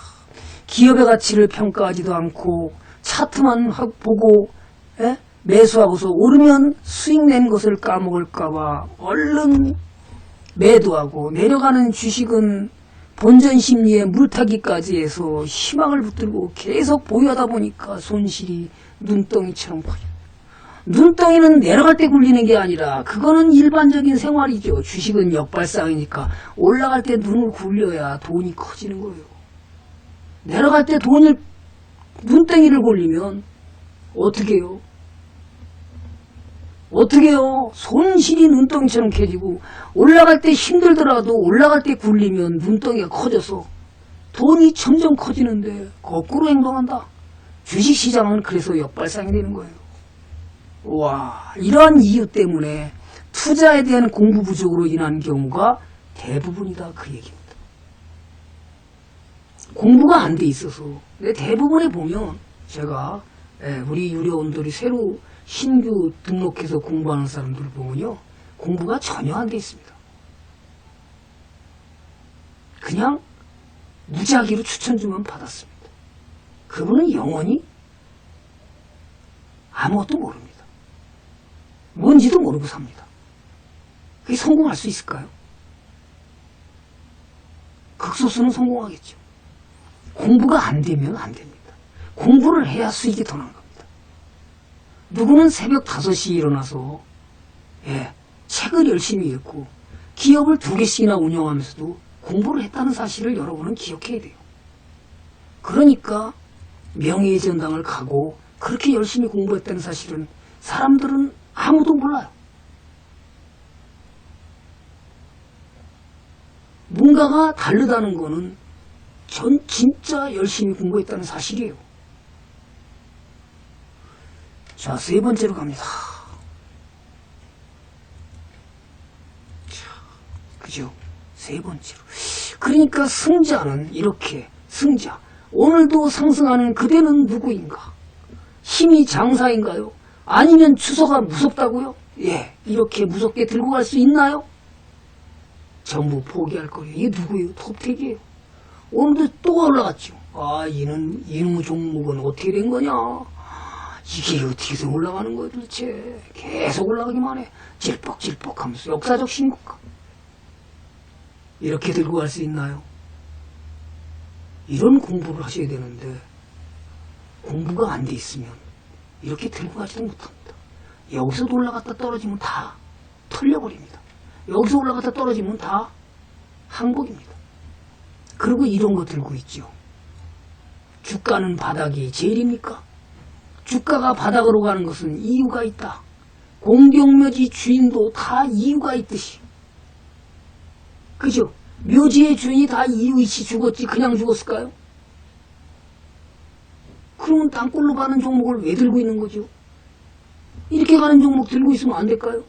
기업의 가치를 평가하지도 않고 차트만 보고 매수하고서 오르면 수익 낸 것을 까먹을까봐 얼른 매도하고 내려가는 주식은 본전 심리에 물타기까지 해서 희망을 붙들고 계속 보유하다 보니까 손실이 눈덩이처럼 커요. 눈덩이는 내려갈 때 굴리는 게 아니라 그거는 일반적인 생활이죠. 주식은 역발상이니까 올라갈 때 눈을 굴려야 돈이 커지는 거예요. 내려갈 때 눈덩이를 굴리면 어떻게 해요? 어떻게 해요? 손실이 눈덩이처럼 커지고 올라갈 때 힘들더라도 올라갈 때 굴리면 눈덩이가 커져서 돈이 점점 커지는데 거꾸로 행동한다. 주식시장은 그래서 역발상이 되는 거예요. 와, 이러한 이유 때문에 투자에 대한 공부 부족으로 인한 경우가 대부분이다 그 얘기입니다. 공부가 안 돼 있어서 대부분에 보면 제가 우리 유료원들이 새로 신규 등록해서 공부하는 사람들을 보면요 공부가 전혀 안 돼 있습니다. 그냥 무작위로 추천주만 받았습니다. 그분은 영원히 아무것도 모릅니다. 뭔지도 모르고 삽니다. 그게 성공할 수 있을까요? 극소수는 성공하겠죠. 공부가 안 되면 안 됩니다. 공부를 해야 수익이 더 나는 겁니다. 누구는 새벽 5시에 일어나서 책을 열심히 읽고 기업을 2개씩이나 운영하면서도 공부를 했다는 사실을 여러분은 기억해야 돼요. 그러니까 명예의 전당을 가고 그렇게 열심히 공부했다는 사실은 사람들은 아무도 몰라요. 뭔가가 다르다는 거는 전 진짜 열심히 공부했다는 사실이에요. 자, 3번째로 갑니다. 자, 그죠? 3번째로. 그러니까 승자는 이렇게, 승자. 오늘도 상승하는 그대는 누구인가? 힘이 장사인가요? 아니면 주소가 무섭다고요? 예, 이렇게 무섭게 들고 갈 수 있나요? 전부 포기할 거예요. 이게 누구예요? 톱택이에요. 오늘도 또 올라갔죠. 아, 이놈의 종목은 어떻게 된 거냐? 이게 어떻게 해서 올라가는 거야 도대체. 계속 올라가기만 해. 질퍽질퍽 하면서 역사적 신고가. 이렇게 들고 갈 수 있나요? 이런 공부를 하셔야 되는데 공부가 안 돼 있으면 이렇게 들고 가지도 못합니다. 여기서 올라갔다 떨어지면 다 털려버립니다. 여기서 올라갔다 떨어지면 다 항복입니다. 그리고 이런 거 들고 있죠. 주가는 바닥이 제일입니까? 주가가 바닥으로 가는 것은 이유가 있다. 공경묘지 주인도 다 이유가 있듯이. 그죠? 묘지의 주인이 다 이유 있이 죽었지 그냥 죽었을까요? 그러면 땅굴로 가는 종목을 왜 들고 있는 거죠? 이렇게 가는 종목 들고 있으면 안 될까요?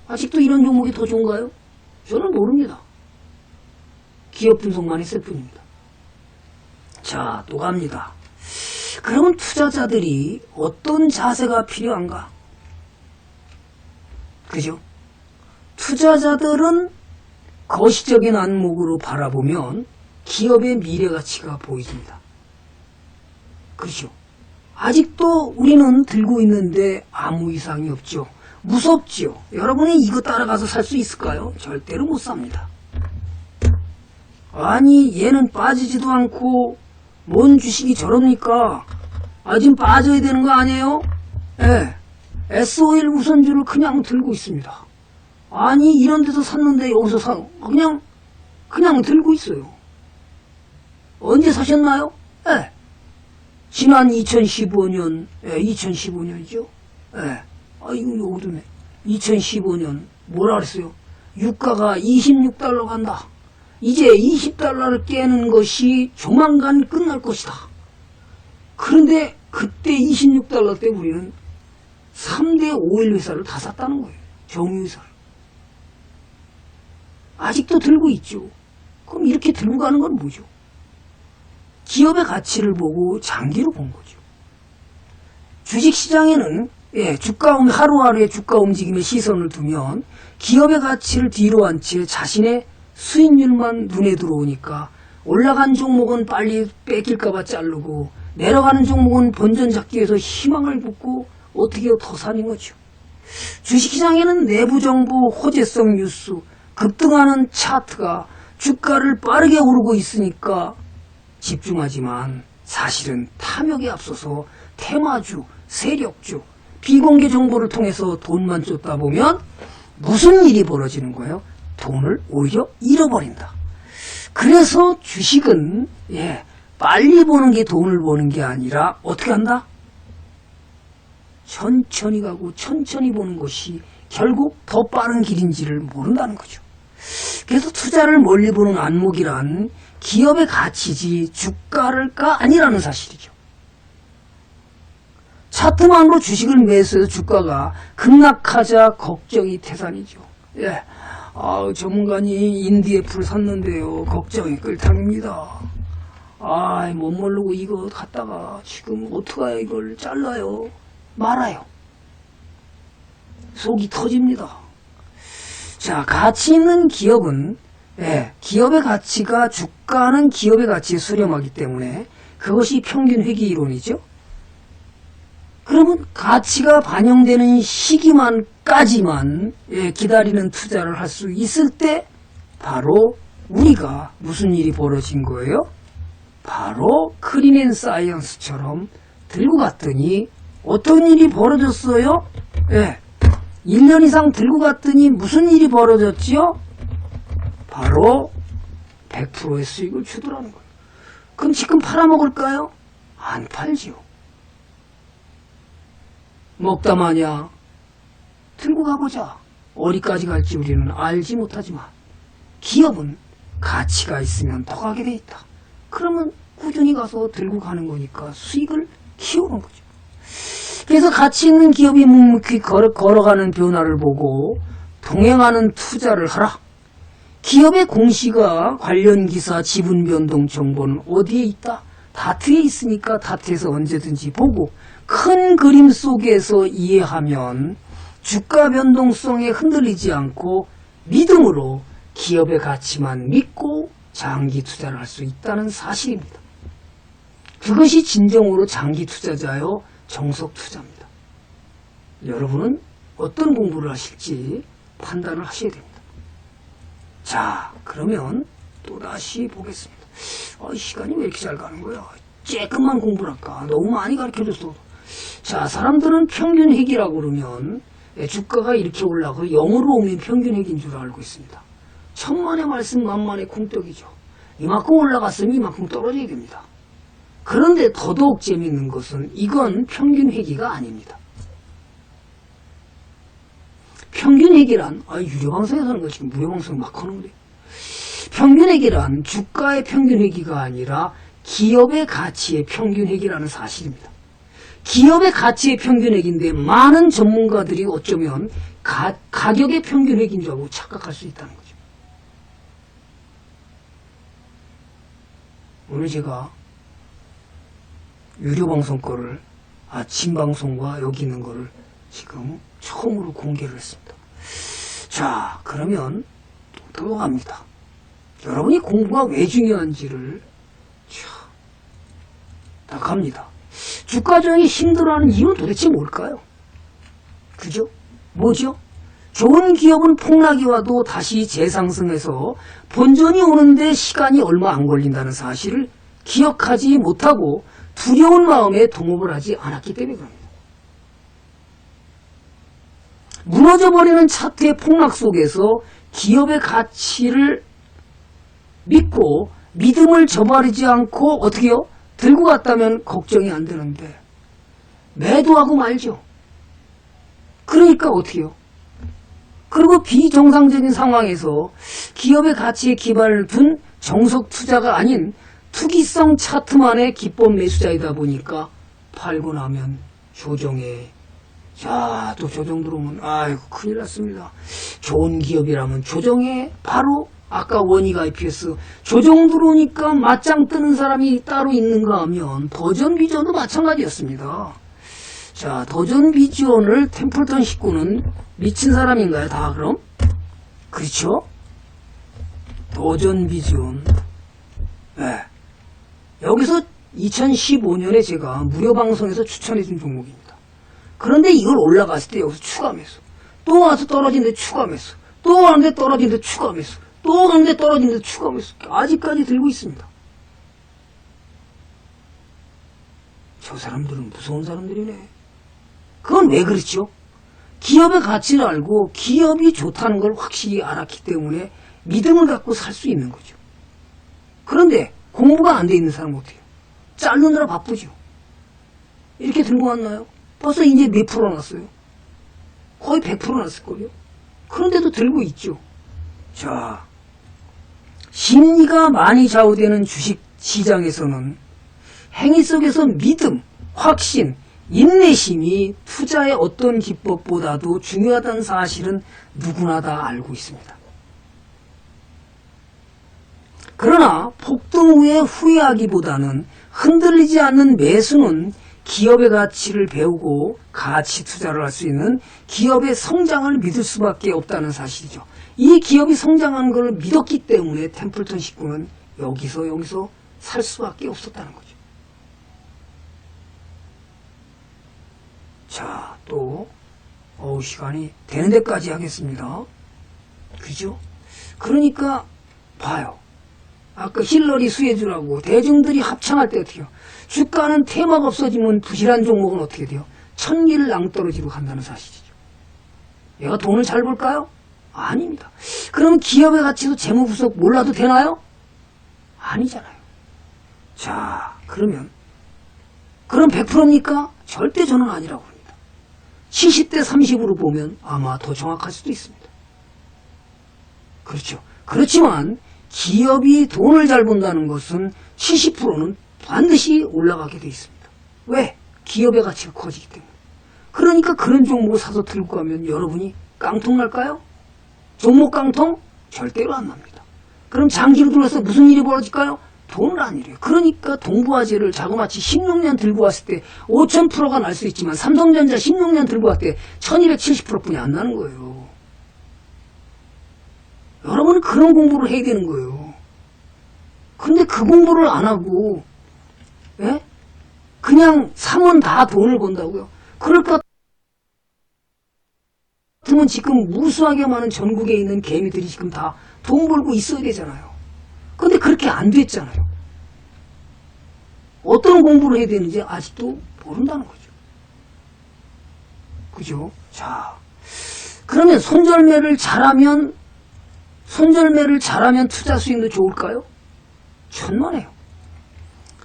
아직도 이런 종목이 더 좋은가요? 저는 모릅니다. 기업 분석만 했을 뿐입니다. 자, 또 갑니다. 그러면 투자자들이 어떤 자세가 필요한가? 그죠? 투자자들은 거시적인 안목으로 바라보면 기업의 미래 가치가 보입니다. 그렇죠? 아직도 우리는 들고 있는데 아무 이상이 없죠. 무섭죠? 여러분이 이거 따라가서 살 수 있을까요? 절대로 못 삽니다. 아니 얘는 빠지지도 않고 뭔 주식이 저럽니까? 아 지금 빠져야 되는 거 아니에요? 예. SOL 우선주를 그냥 들고 있습니다. 아니 이런 데서 샀는데 여기서 그냥 들고 있어요. 언제 사셨나요? 예. 지난 2015년 2015년이죠. 예. 아 이거 여기도네. 2015년 뭐라 그랬어요? 유가가 26달러 간다. 이제 20달러를 깨는 것이 조만간 끝날 것이다. 그런데 그때 26달러 때 우리는 3대 오일 회사를 다 샀다는 거예요. 정유회사를. 아직도 들고 있죠. 그럼 이렇게 들고 가는 건 뭐죠? 기업의 가치를 보고 장기로 본 거죠. 주식시장에는 하루하루의 주가 움직임에 시선을 두면 기업의 가치를 뒤로 한 채 자신의 수익률만 눈에 들어오니까 올라간 종목은 빨리 뺏길까봐 자르고 내려가는 종목은 본전 잡기 위해서 희망을 붓고 어떻게 더 사는 거죠. 주식시장에는 내부 정보, 호재성 뉴스, 급등하는 차트가 주가를 빠르게 오르고 있으니까 집중하지만 사실은 탐욕에 앞서서 테마주, 세력주, 비공개 정보를 통해서 돈만 쫓다 보면 무슨 일이 벌어지는 거예요? 돈을 오히려 잃어버린다. 그래서 주식은 빨리 버는 게 돈을 버는 게 아니라 어떻게 한다? 천천히 가고 천천히 보는 것이 결국 더 빠른 길인지를 모른다는 거죠. 그래서 투자를 멀리 보는 안목이란 기업의 가치지 주가를가 아니라는 사실이죠. 차트만으로 주식을 매수해서 주가가 급락하자 걱정이 태산이죠. 전문가님 인디애플을 샀는데요. 걱정이 끌탕입니다. 못 모르고 이거 갖다가 지금 어떡해요? 이걸 잘라요? 말아요. 속이 터집니다. 자, 가치 있는 기업은 기업의 가치가 주가는 기업의 가치에 수렴하기 때문에 그것이 평균 회귀 이론이죠. 그러면 가치가 반영되는 시기만까지만 기다리는 투자를 할 수 있을 때 바로 우리가 무슨 일이 벌어진 거예요? 바로 크린앤사이언스처럼 들고 갔더니 어떤 일이 벌어졌어요? 1년 이상 들고 갔더니 무슨 일이 벌어졌지요? 바로 100%의 수익을 주더라는 거예요. 그럼 지금 팔아먹을까요? 안 팔지요. 먹다 마냐 들고 가보자. 어디까지 갈지 우리는 알지 못하지만 기업은 가치가 있으면 더 가게 돼 있다. 그러면 꾸준히 가서 들고 가는 거니까 수익을 키우는 거죠. 그래서 가치 있는 기업이 묵묵히 걸어가는 변화를 보고 동행하는 투자를 하라. 기업의 공시가 관련 기사 지분 변동 정보는 어디에 있다? 다트에 있으니까 다트에서 언제든지 보고 큰 그림 속에서 이해하면 주가 변동성에 흔들리지 않고 믿음으로 기업의 가치만 믿고 장기 투자를 할 수 있다는 사실입니다. 그것이 진정으로 장기 투자자요 정석 투자입니다. 여러분은 어떤 공부를 하실지 판단을 하셔야 됩니다. 자, 그러면 또다시 보겠습니다. 시간이 왜 이렇게 잘 가는 거야? 조금만 공부를 할까? 너무 많이 가르쳐줬어. 자, 사람들은 평균 회귀라고 그러면 주가가 이렇게 올라가고 0으로 오면 평균 회귀인 줄 알고 있습니다. 천만의 말씀 만만의 쿵떡이죠. 이만큼 올라갔으면 이만큼 떨어져야 됩니다. 그런데 더더욱 재밌는 것은 이건 평균 회귀가 아닙니다. 평균 회귀란 유료방송에서 하는 거 지금 무료방송 막 하는 거예요. 평균 회귀란 주가의 평균 회귀가 아니라 기업의 가치의 평균 회귀라는 사실입니다. 기업의 가치의 평균 회귀인데 많은 전문가들이 어쩌면 가격의 평균 회귀인 줄 알고 착각할 수 있다는 거죠. 오늘 제가 유료방송 거를 아침 방송과 여기 있는 거를 지금 처음으로 공개를 했습니다. 자, 그러면 또 들어갑니다. 여러분이 공부가 왜 중요한지를 딱 합니다. 주가 조정이 힘들어하는 이유는 도대체 뭘까요? 그죠? 뭐죠? 좋은 기업은 폭락이 와도 다시 재상승해서 본전이 오는데 시간이 얼마 안 걸린다는 사실을 기억하지 못하고 두려운 마음에 동업을 하지 않았기 때문에 그럽니다. 무너져버리는 차트의 폭락 속에서 기업의 가치를 믿고 믿음을 저버리지 않고 어떻게 해요? 들고 갔다면 걱정이 안 되는데 매도하고 말죠. 그러니까 어떻게 해요? 그리고 비정상적인 상황에서 기업의 가치에 기반을 둔 정석 투자가 아닌 투기성 차트만의 기법 매수자이다 보니까 팔고 나면 조정에, 자, 또 조정 들어오면 아이고 큰일 났습니다. 좋은 기업이라면 조정에 바로 아까 원익 IPS 조정 들어오니까 맞짱 뜨는 사람이 따로 있는가 하면 더전 비전도 마찬가지였습니다. 자, 더전 비전을 템플턴 식구는 미친 사람인가요? 다 그럼? 그렇죠? 더전 비전. 네. 여기서 2015년에 제가 무료 방송에서 추천해준 종목입니다. 그런데 이걸 올라갔을 때 여기서 추가 매수. 또 와서 떨어지는데 추가 매수. 또 가는데 떨어지는데 추가 매수. 또 가는데 떨어지는데 추가 매수. 아직까지 들고 있습니다. 저 사람들은 무서운 사람들이네. 그건 왜 그렇죠? 기업의 가치를 알고 기업이 좋다는 걸 확실히 알았기 때문에 믿음을 갖고 살 수 있는 거죠. 그런데 공부가 안 돼 있는 사람은 어떻게 해요? 자르느라 바쁘죠. 이렇게 들고 왔나요? 벌써 이제 몇 프로 났어요? 거의 100% 났을걸요? 그런데도 들고 있죠. 자, 심리가 많이 좌우되는 주식 시장에서는 행위 속에서 믿음, 확신, 인내심이 투자의 어떤 기법보다도 중요하다는 사실은 누구나 다 알고 있습니다. 그러나 폭등 후에 후회하기보다는 흔들리지 않는 매수는 기업의 가치를 배우고 가치 투자를 할 수 있는 기업의 성장을 믿을 수밖에 없다는 사실이죠. 이 기업이 성장하는 걸 믿었기 때문에 템플턴 식구는 여기서 살 수밖에 없었다는 거죠. 자, 또 시간이 되는 데까지 하겠습니다. 그죠? 그러니까 봐요. 아까 힐러리 수혜주라고 대중들이 합창할 때 어떻게 해요? 주가는 테마가 없어지면 부실한 종목은 어떻게 돼요? 천리를 낭떠러지로 간다는 사실이죠. 내가 돈을 잘 벌까요? 아닙니다. 그럼 기업의 가치도 재무분석 몰라도 되나요? 아니잖아요. 자, 그럼 100%입니까? 절대 저는 아니라고 합니다. 70대 30으로 보면 아마 더 정확할 수도 있습니다. 그렇죠. 그렇지만 기업이 돈을 잘 번다는 것은 70%는 반드시 올라가게 돼 있습니다. 왜? 기업의 가치가 커지기 때문에. 그러니까 그런 종목을 사서 들고 가면 여러분이 깡통 날까요? 종목 깡통? 절대로 안 납니다. 그럼 장기로 들어서 무슨 일이 벌어질까요? 돈을 안 잃어요. 그러니까 동부화재를 자그마치 16년 들고 왔을 때 5000%가 날 수 있지만 삼성전자 16년 들고 왔을 때 1270%뿐이 안 나는 거예요. 여러분은 그런 공부를 해야 되는 거예요. 근데 그 공부를 안 하고 예? 그냥 사면 다 돈을 번다고요. 그럴 것 같으면 지금 무수하게 많은 전국에 있는 개미들이 지금 다 돈 벌고 있어야 되잖아요. 근데 그렇게 안 됐잖아요. 어떤 공부를 해야 되는지 아직도 모른다는 거죠. 그죠? 자, 그러면 손절매를 잘하면 투자 수익도 좋을까요? 천만에요.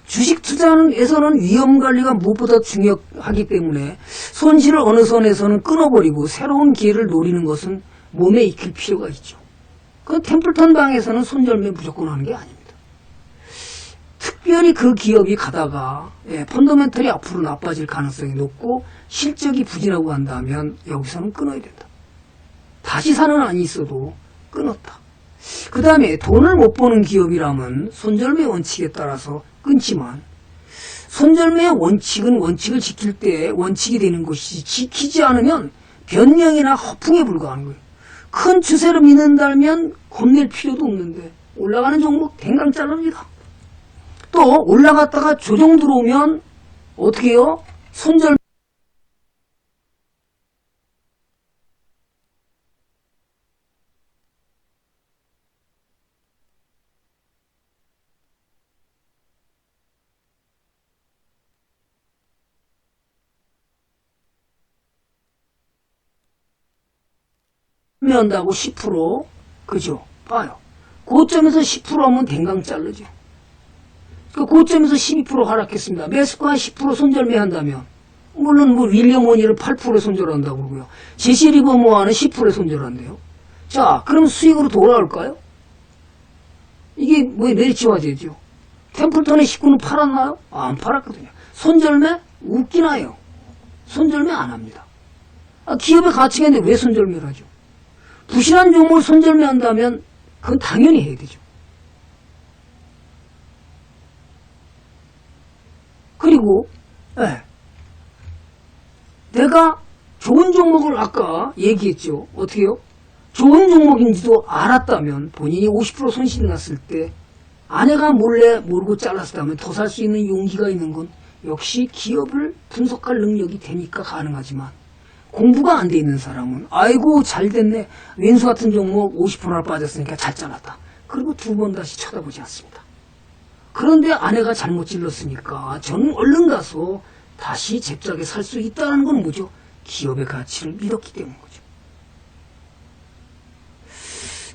주식 투자에서는 위험 관리가 무엇보다 중요하기 때문에 손실을 어느 선에서는 끊어버리고 새로운 기회를 노리는 것은 몸에 익힐 필요가 있죠. 그 템플턴 방에서는 손절매 무조건 하는 게 아닙니다. 특별히 그 기업이 가다가 펀더멘털이 앞으로 나빠질 가능성이 높고 실적이 부진하고 한다면 여기서는 끊어야 된다. 다시 사는 안이 있어도 끊었다. 그 다음에 돈을 못 버는 기업이라면 손절매 원칙에 따라서 끊지만 손절매 원칙은 원칙을 지킬 때 원칙이 되는 것이지 지키지 않으면 변명이나 허풍에 불과한 거예요. 큰 추세를 믿는다면 겁낼 필요도 없는데 올라가는 종목 댕강 자릅니다. 또 올라갔다가 조정 들어오면 어떻게 해요? 손절 한다고 10% 그죠? 봐요. 고점에서 10% 하면 댕강 자르죠. 그 고점에서 12% 하락했습니다. 매수가 10% 손절매 한다면 물론 뭐 윌리엄 오니를 8%에 손절한다고 그러고요. 제시 리버모어는 10%에 손절한대요. 자, 그럼 수익으로 돌아올까요? 이게 뭐 메리츠 화재죠. 템플턴의 식구는 팔았나요? 안 팔았거든요. 손절매? 웃기나요? 손절매 안 합니다. 기업의 가치가 있는데 왜 손절매를 하죠? 부실한 종목을 손절매 한다면 그건 당연히 해야 되죠. 그리고 내가 좋은 종목을 아까 얘기했죠. 어떻게요? 좋은 종목인지도 알았다면 본인이 50% 손실이 났을 때 아내가 몰래 모르고 잘랐다면 더 살 수 있는 용기가 있는 건 역시 기업을 분석할 능력이 되니까 가능하지만 공부가 안 돼 있는 사람은 아이고 잘 됐네. 왼수 같은 종목 50%나 빠졌으니까 잘 잘랐다. 그리고 두 번 다시 쳐다보지 않습니다. 그런데 아내가 잘못 질렀으니까 저는 얼른 가서 다시 잽싸게 살 수 있다는 건 뭐죠? 기업의 가치를 믿었기 때문인 거죠.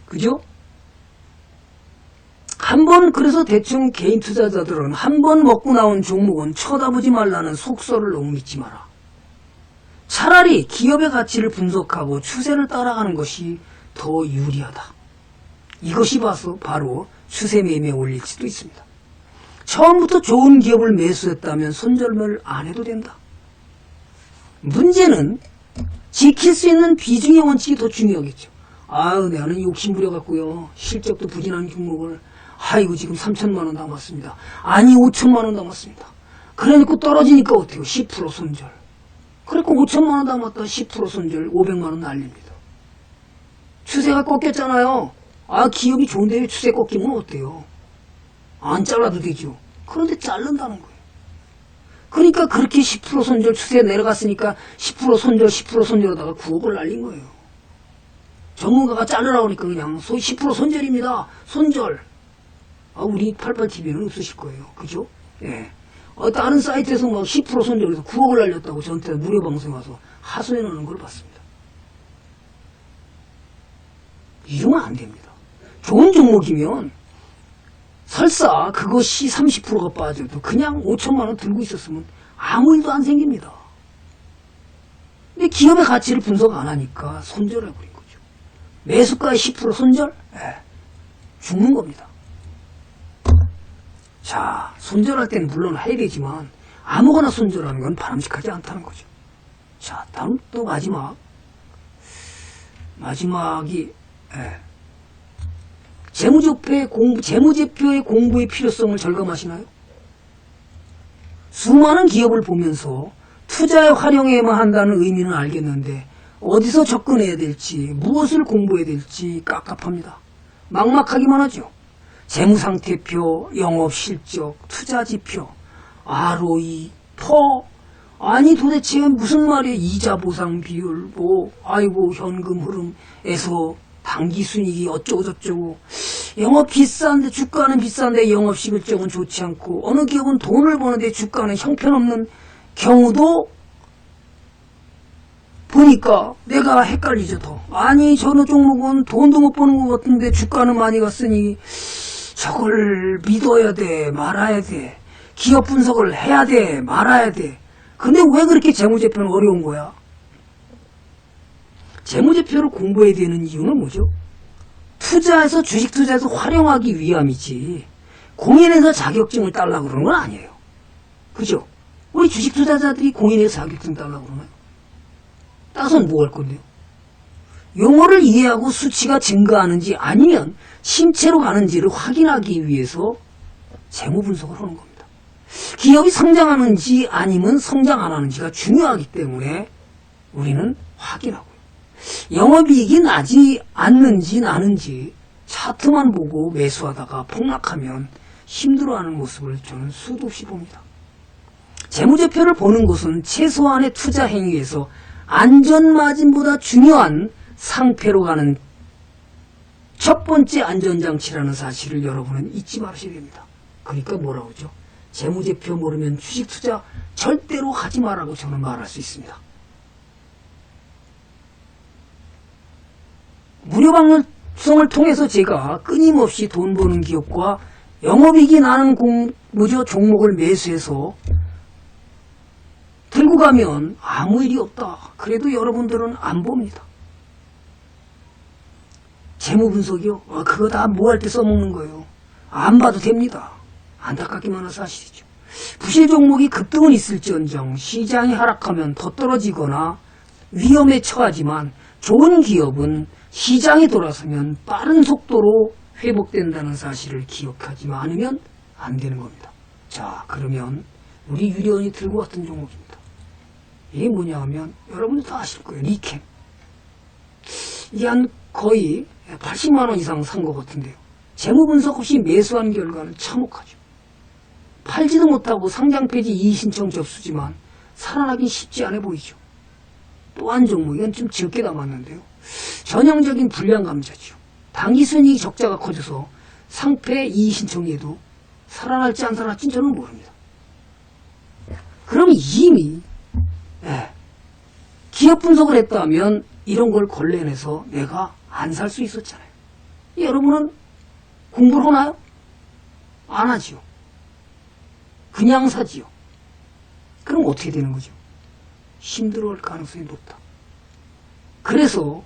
그죠? 한번 그래서 대충 개인 투자자들은 한 번 먹고 나온 종목은 쳐다보지 말라는 속설을 너무 믿지 마라. 차라리 기업의 가치를 분석하고 추세를 따라가는 것이 더 유리하다. 이것이 바로 추세 매매에 올릴지도 있습니다. 처음부터 좋은 기업을 매수했다면 손절매를 안 해도 된다. 문제는 지킬 수 있는 비중의 원칙이 더 중요하겠죠. 아유, 나는 욕심 부려갖고요. 실적도 부진한 종목을 아이고 지금 3천만 원 남았습니다. 아니 5천만 원 남았습니다. 그래놓고 떨어지니까 어때요? 10% 손절. 그래놓고 5천만 원 남았다 10% 손절 500만 원 날립니다. 추세가 꺾였잖아요. 기업이 좋은데 왜 추세 꺾이면 어때요? 안 잘라도 되죠. 그런데 자른다는 거예요. 그러니까 그렇게 10% 손절 추세 내려갔으니까 10% 손절 10% 손절하다가 9억을 날린 거예요. 전문가가 자르라고 하니까 그냥 소위 10% 손절입니다. 손절. 우리 88TV는 없으실 거예요. 그죠? 예. 다른 사이트에서 막 10% 손절해서 9억을 날렸다고 저한테 무료 방송에 와서 하소연하는 걸 봤습니다. 이러면 안 됩니다. 좋은 종목이면 설사 그것이 30%가 빠져도 그냥 5천만 원 들고 있었으면 아무 일도 안 생깁니다. 근데 기업의 가치를 분석 안 하니까 손절해버린 거죠. 매수가의 10% 손절? 죽는 겁니다. 자, 손절할 때는 물론 해야 되지만 아무거나 손절하는 건 바람직하지 않다는 거죠. 자, 다음 또 마지막이 재무제표의 공부의 필요성을 절감하시나요? 수많은 기업을 보면서 투자에 활용해야만 한다는 의미는 알겠는데 어디서 접근해야 될지 무엇을 공부해야 될지 깝깝합니다. 막막하기만 하죠. 재무상태표, 영업실적, 투자지표, ROE, 퍼 아니 도대체 무슨 말이에요? 이자 보상 비율, 현금 흐름에서 당기순이익이 어쩌고 저쩌고 영업 비싼데 주가는 비싼데 영업실적은 좋지 않고 어느 기업은 돈을 버는데 주가는 형편없는 경우도 보니까 내가 헷갈리죠 더. 아니 저는 종목은 돈도 못 버는 것 같은데 주가는 많이 갔으니 저걸 믿어야 돼 말아야 돼. 기업 분석을 해야 돼 말아야 돼. 근데 왜 그렇게 재무제표는 어려운 거야? 재무제표를 공부해야 되는 이유는 뭐죠? 주식 투자에서 활용하기 위함이지 공인에서 자격증을 따려고 그러는 건 아니에요. 그죠? 우리 주식 투자자들이 공인에서 자격증 따려고 그러나요? 따서는 뭐 할 건데요? 용어를 이해하고 수치가 증가하는지 아니면 침체로 가는지를 확인하기 위해서 재무 분석을 하는 겁니다. 기업이 성장하는지 아니면 성장 안 하는지가 중요하기 때문에 우리는 확인하고요. 영업이익이 나지 않는지 나는지 차트만 보고 매수하다가 폭락하면 힘들어하는 모습을 저는 수도 없이 봅니다. 재무제표를 보는 것은 최소한의 투자 행위에서 안전마진보다 중요한 상패로 가는 첫 번째 안전장치라는 사실을 여러분은 잊지 마셔야 됩니다. 그러니까 뭐라고 하죠? 재무제표 모르면 주식 투자 절대로 하지 말라고 저는 말할 수 있습니다. 무료 방송을 통해서 제가 끊임없이 돈 버는 기업과 영업이익이 나는 종목을 매수해서 들고 들고 가면 아무 일이 없다. 그래도 여러분들은 안 봅니다. 재무분석이요? 그거 다 뭐 할 때 써먹는 거예요. 안 봐도 됩니다. 안타깝기만 한 사실이죠. 부실 종목이 급등은 있을지언정 시장이 하락하면 더 떨어지거나 위험에 처하지만 좋은 기업은 시장이 돌아서면 빠른 속도로 회복된다는 사실을 기억하지 않으면 안 되는 겁니다. 자, 그러면 우리 유리원이 들고 왔던 종목입니다. 이게 뭐냐 하면 여러분들 다 아실 거예요. 리캠. 이게 한 거의 80만원 이상 산 것 같은데요. 재무분석 없이 매수한 결과는 참혹하죠. 팔지도 못하고 상장폐지 이의신청 접수지만 살아나긴 쉽지 않아 보이죠. 또 한 종목, 이건 좀 적게 남았는데요. 전형적인 불량감자죠. 당기순이익 적자가 커져서 상폐 이의신청에도 살아날지 안 살아날지 저는 모릅니다. 그럼 이미 기업 분석을 했다면 이런 걸 걸러내서 내가 안 살 수 있었잖아요. 여러분은 공부를 하나요? 안 하지요. 그냥 사지요. 그럼 어떻게 되는 거죠? 힘들어할 가능성이 높다. 그래서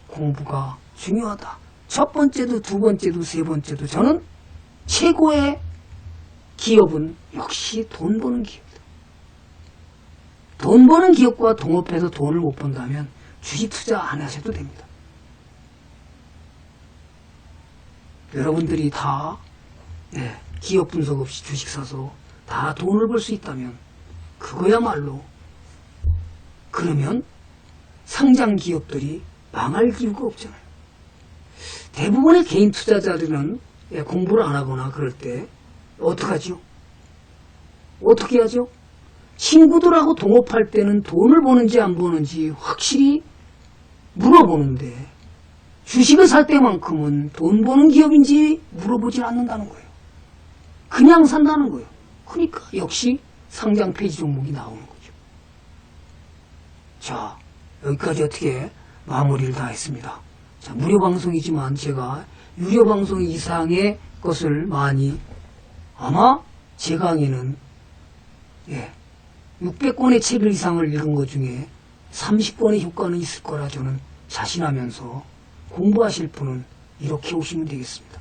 공부가 중요하다. 첫 번째도 두 번째도 세 번째도 저는 최고의 기업은 역시 돈 버는 기업이다. 돈 버는 기업과 동업해서 돈을 못 번다면 주식 투자 안 하셔도 됩니다. 여러분들이 다 기업 분석 없이 주식 사서 다 돈을 벌 수 있다면 그거야말로 그러면 상장 기업들이 망할 이유가 없잖아요. 대부분의 개인 투자자들은 공부를 안 하거나 그럴 때 어떡하죠? 어떻게 하죠? 친구들하고 동업할 때는 돈을 버는지 안 버는지 확실히 물어보는데 주식을 살 때만큼은 돈 버는 기업인지 물어보질 않는다는 거예요. 그냥 산다는 거예요. 그러니까 역시 상장 폐지 종목이 나오는 거죠. 자, 여기까지 어떻게 마무리를 다 했습니다. 자, 무료 방송이지만 제가 유료 방송 이상의 것을 많이 아마 제 강의는 600권의 책을 이상을 읽은 것 중에 30권의 효과는 있을 거라 저는 자신하면서 공부하실 분은 이렇게 오시면 되겠습니다.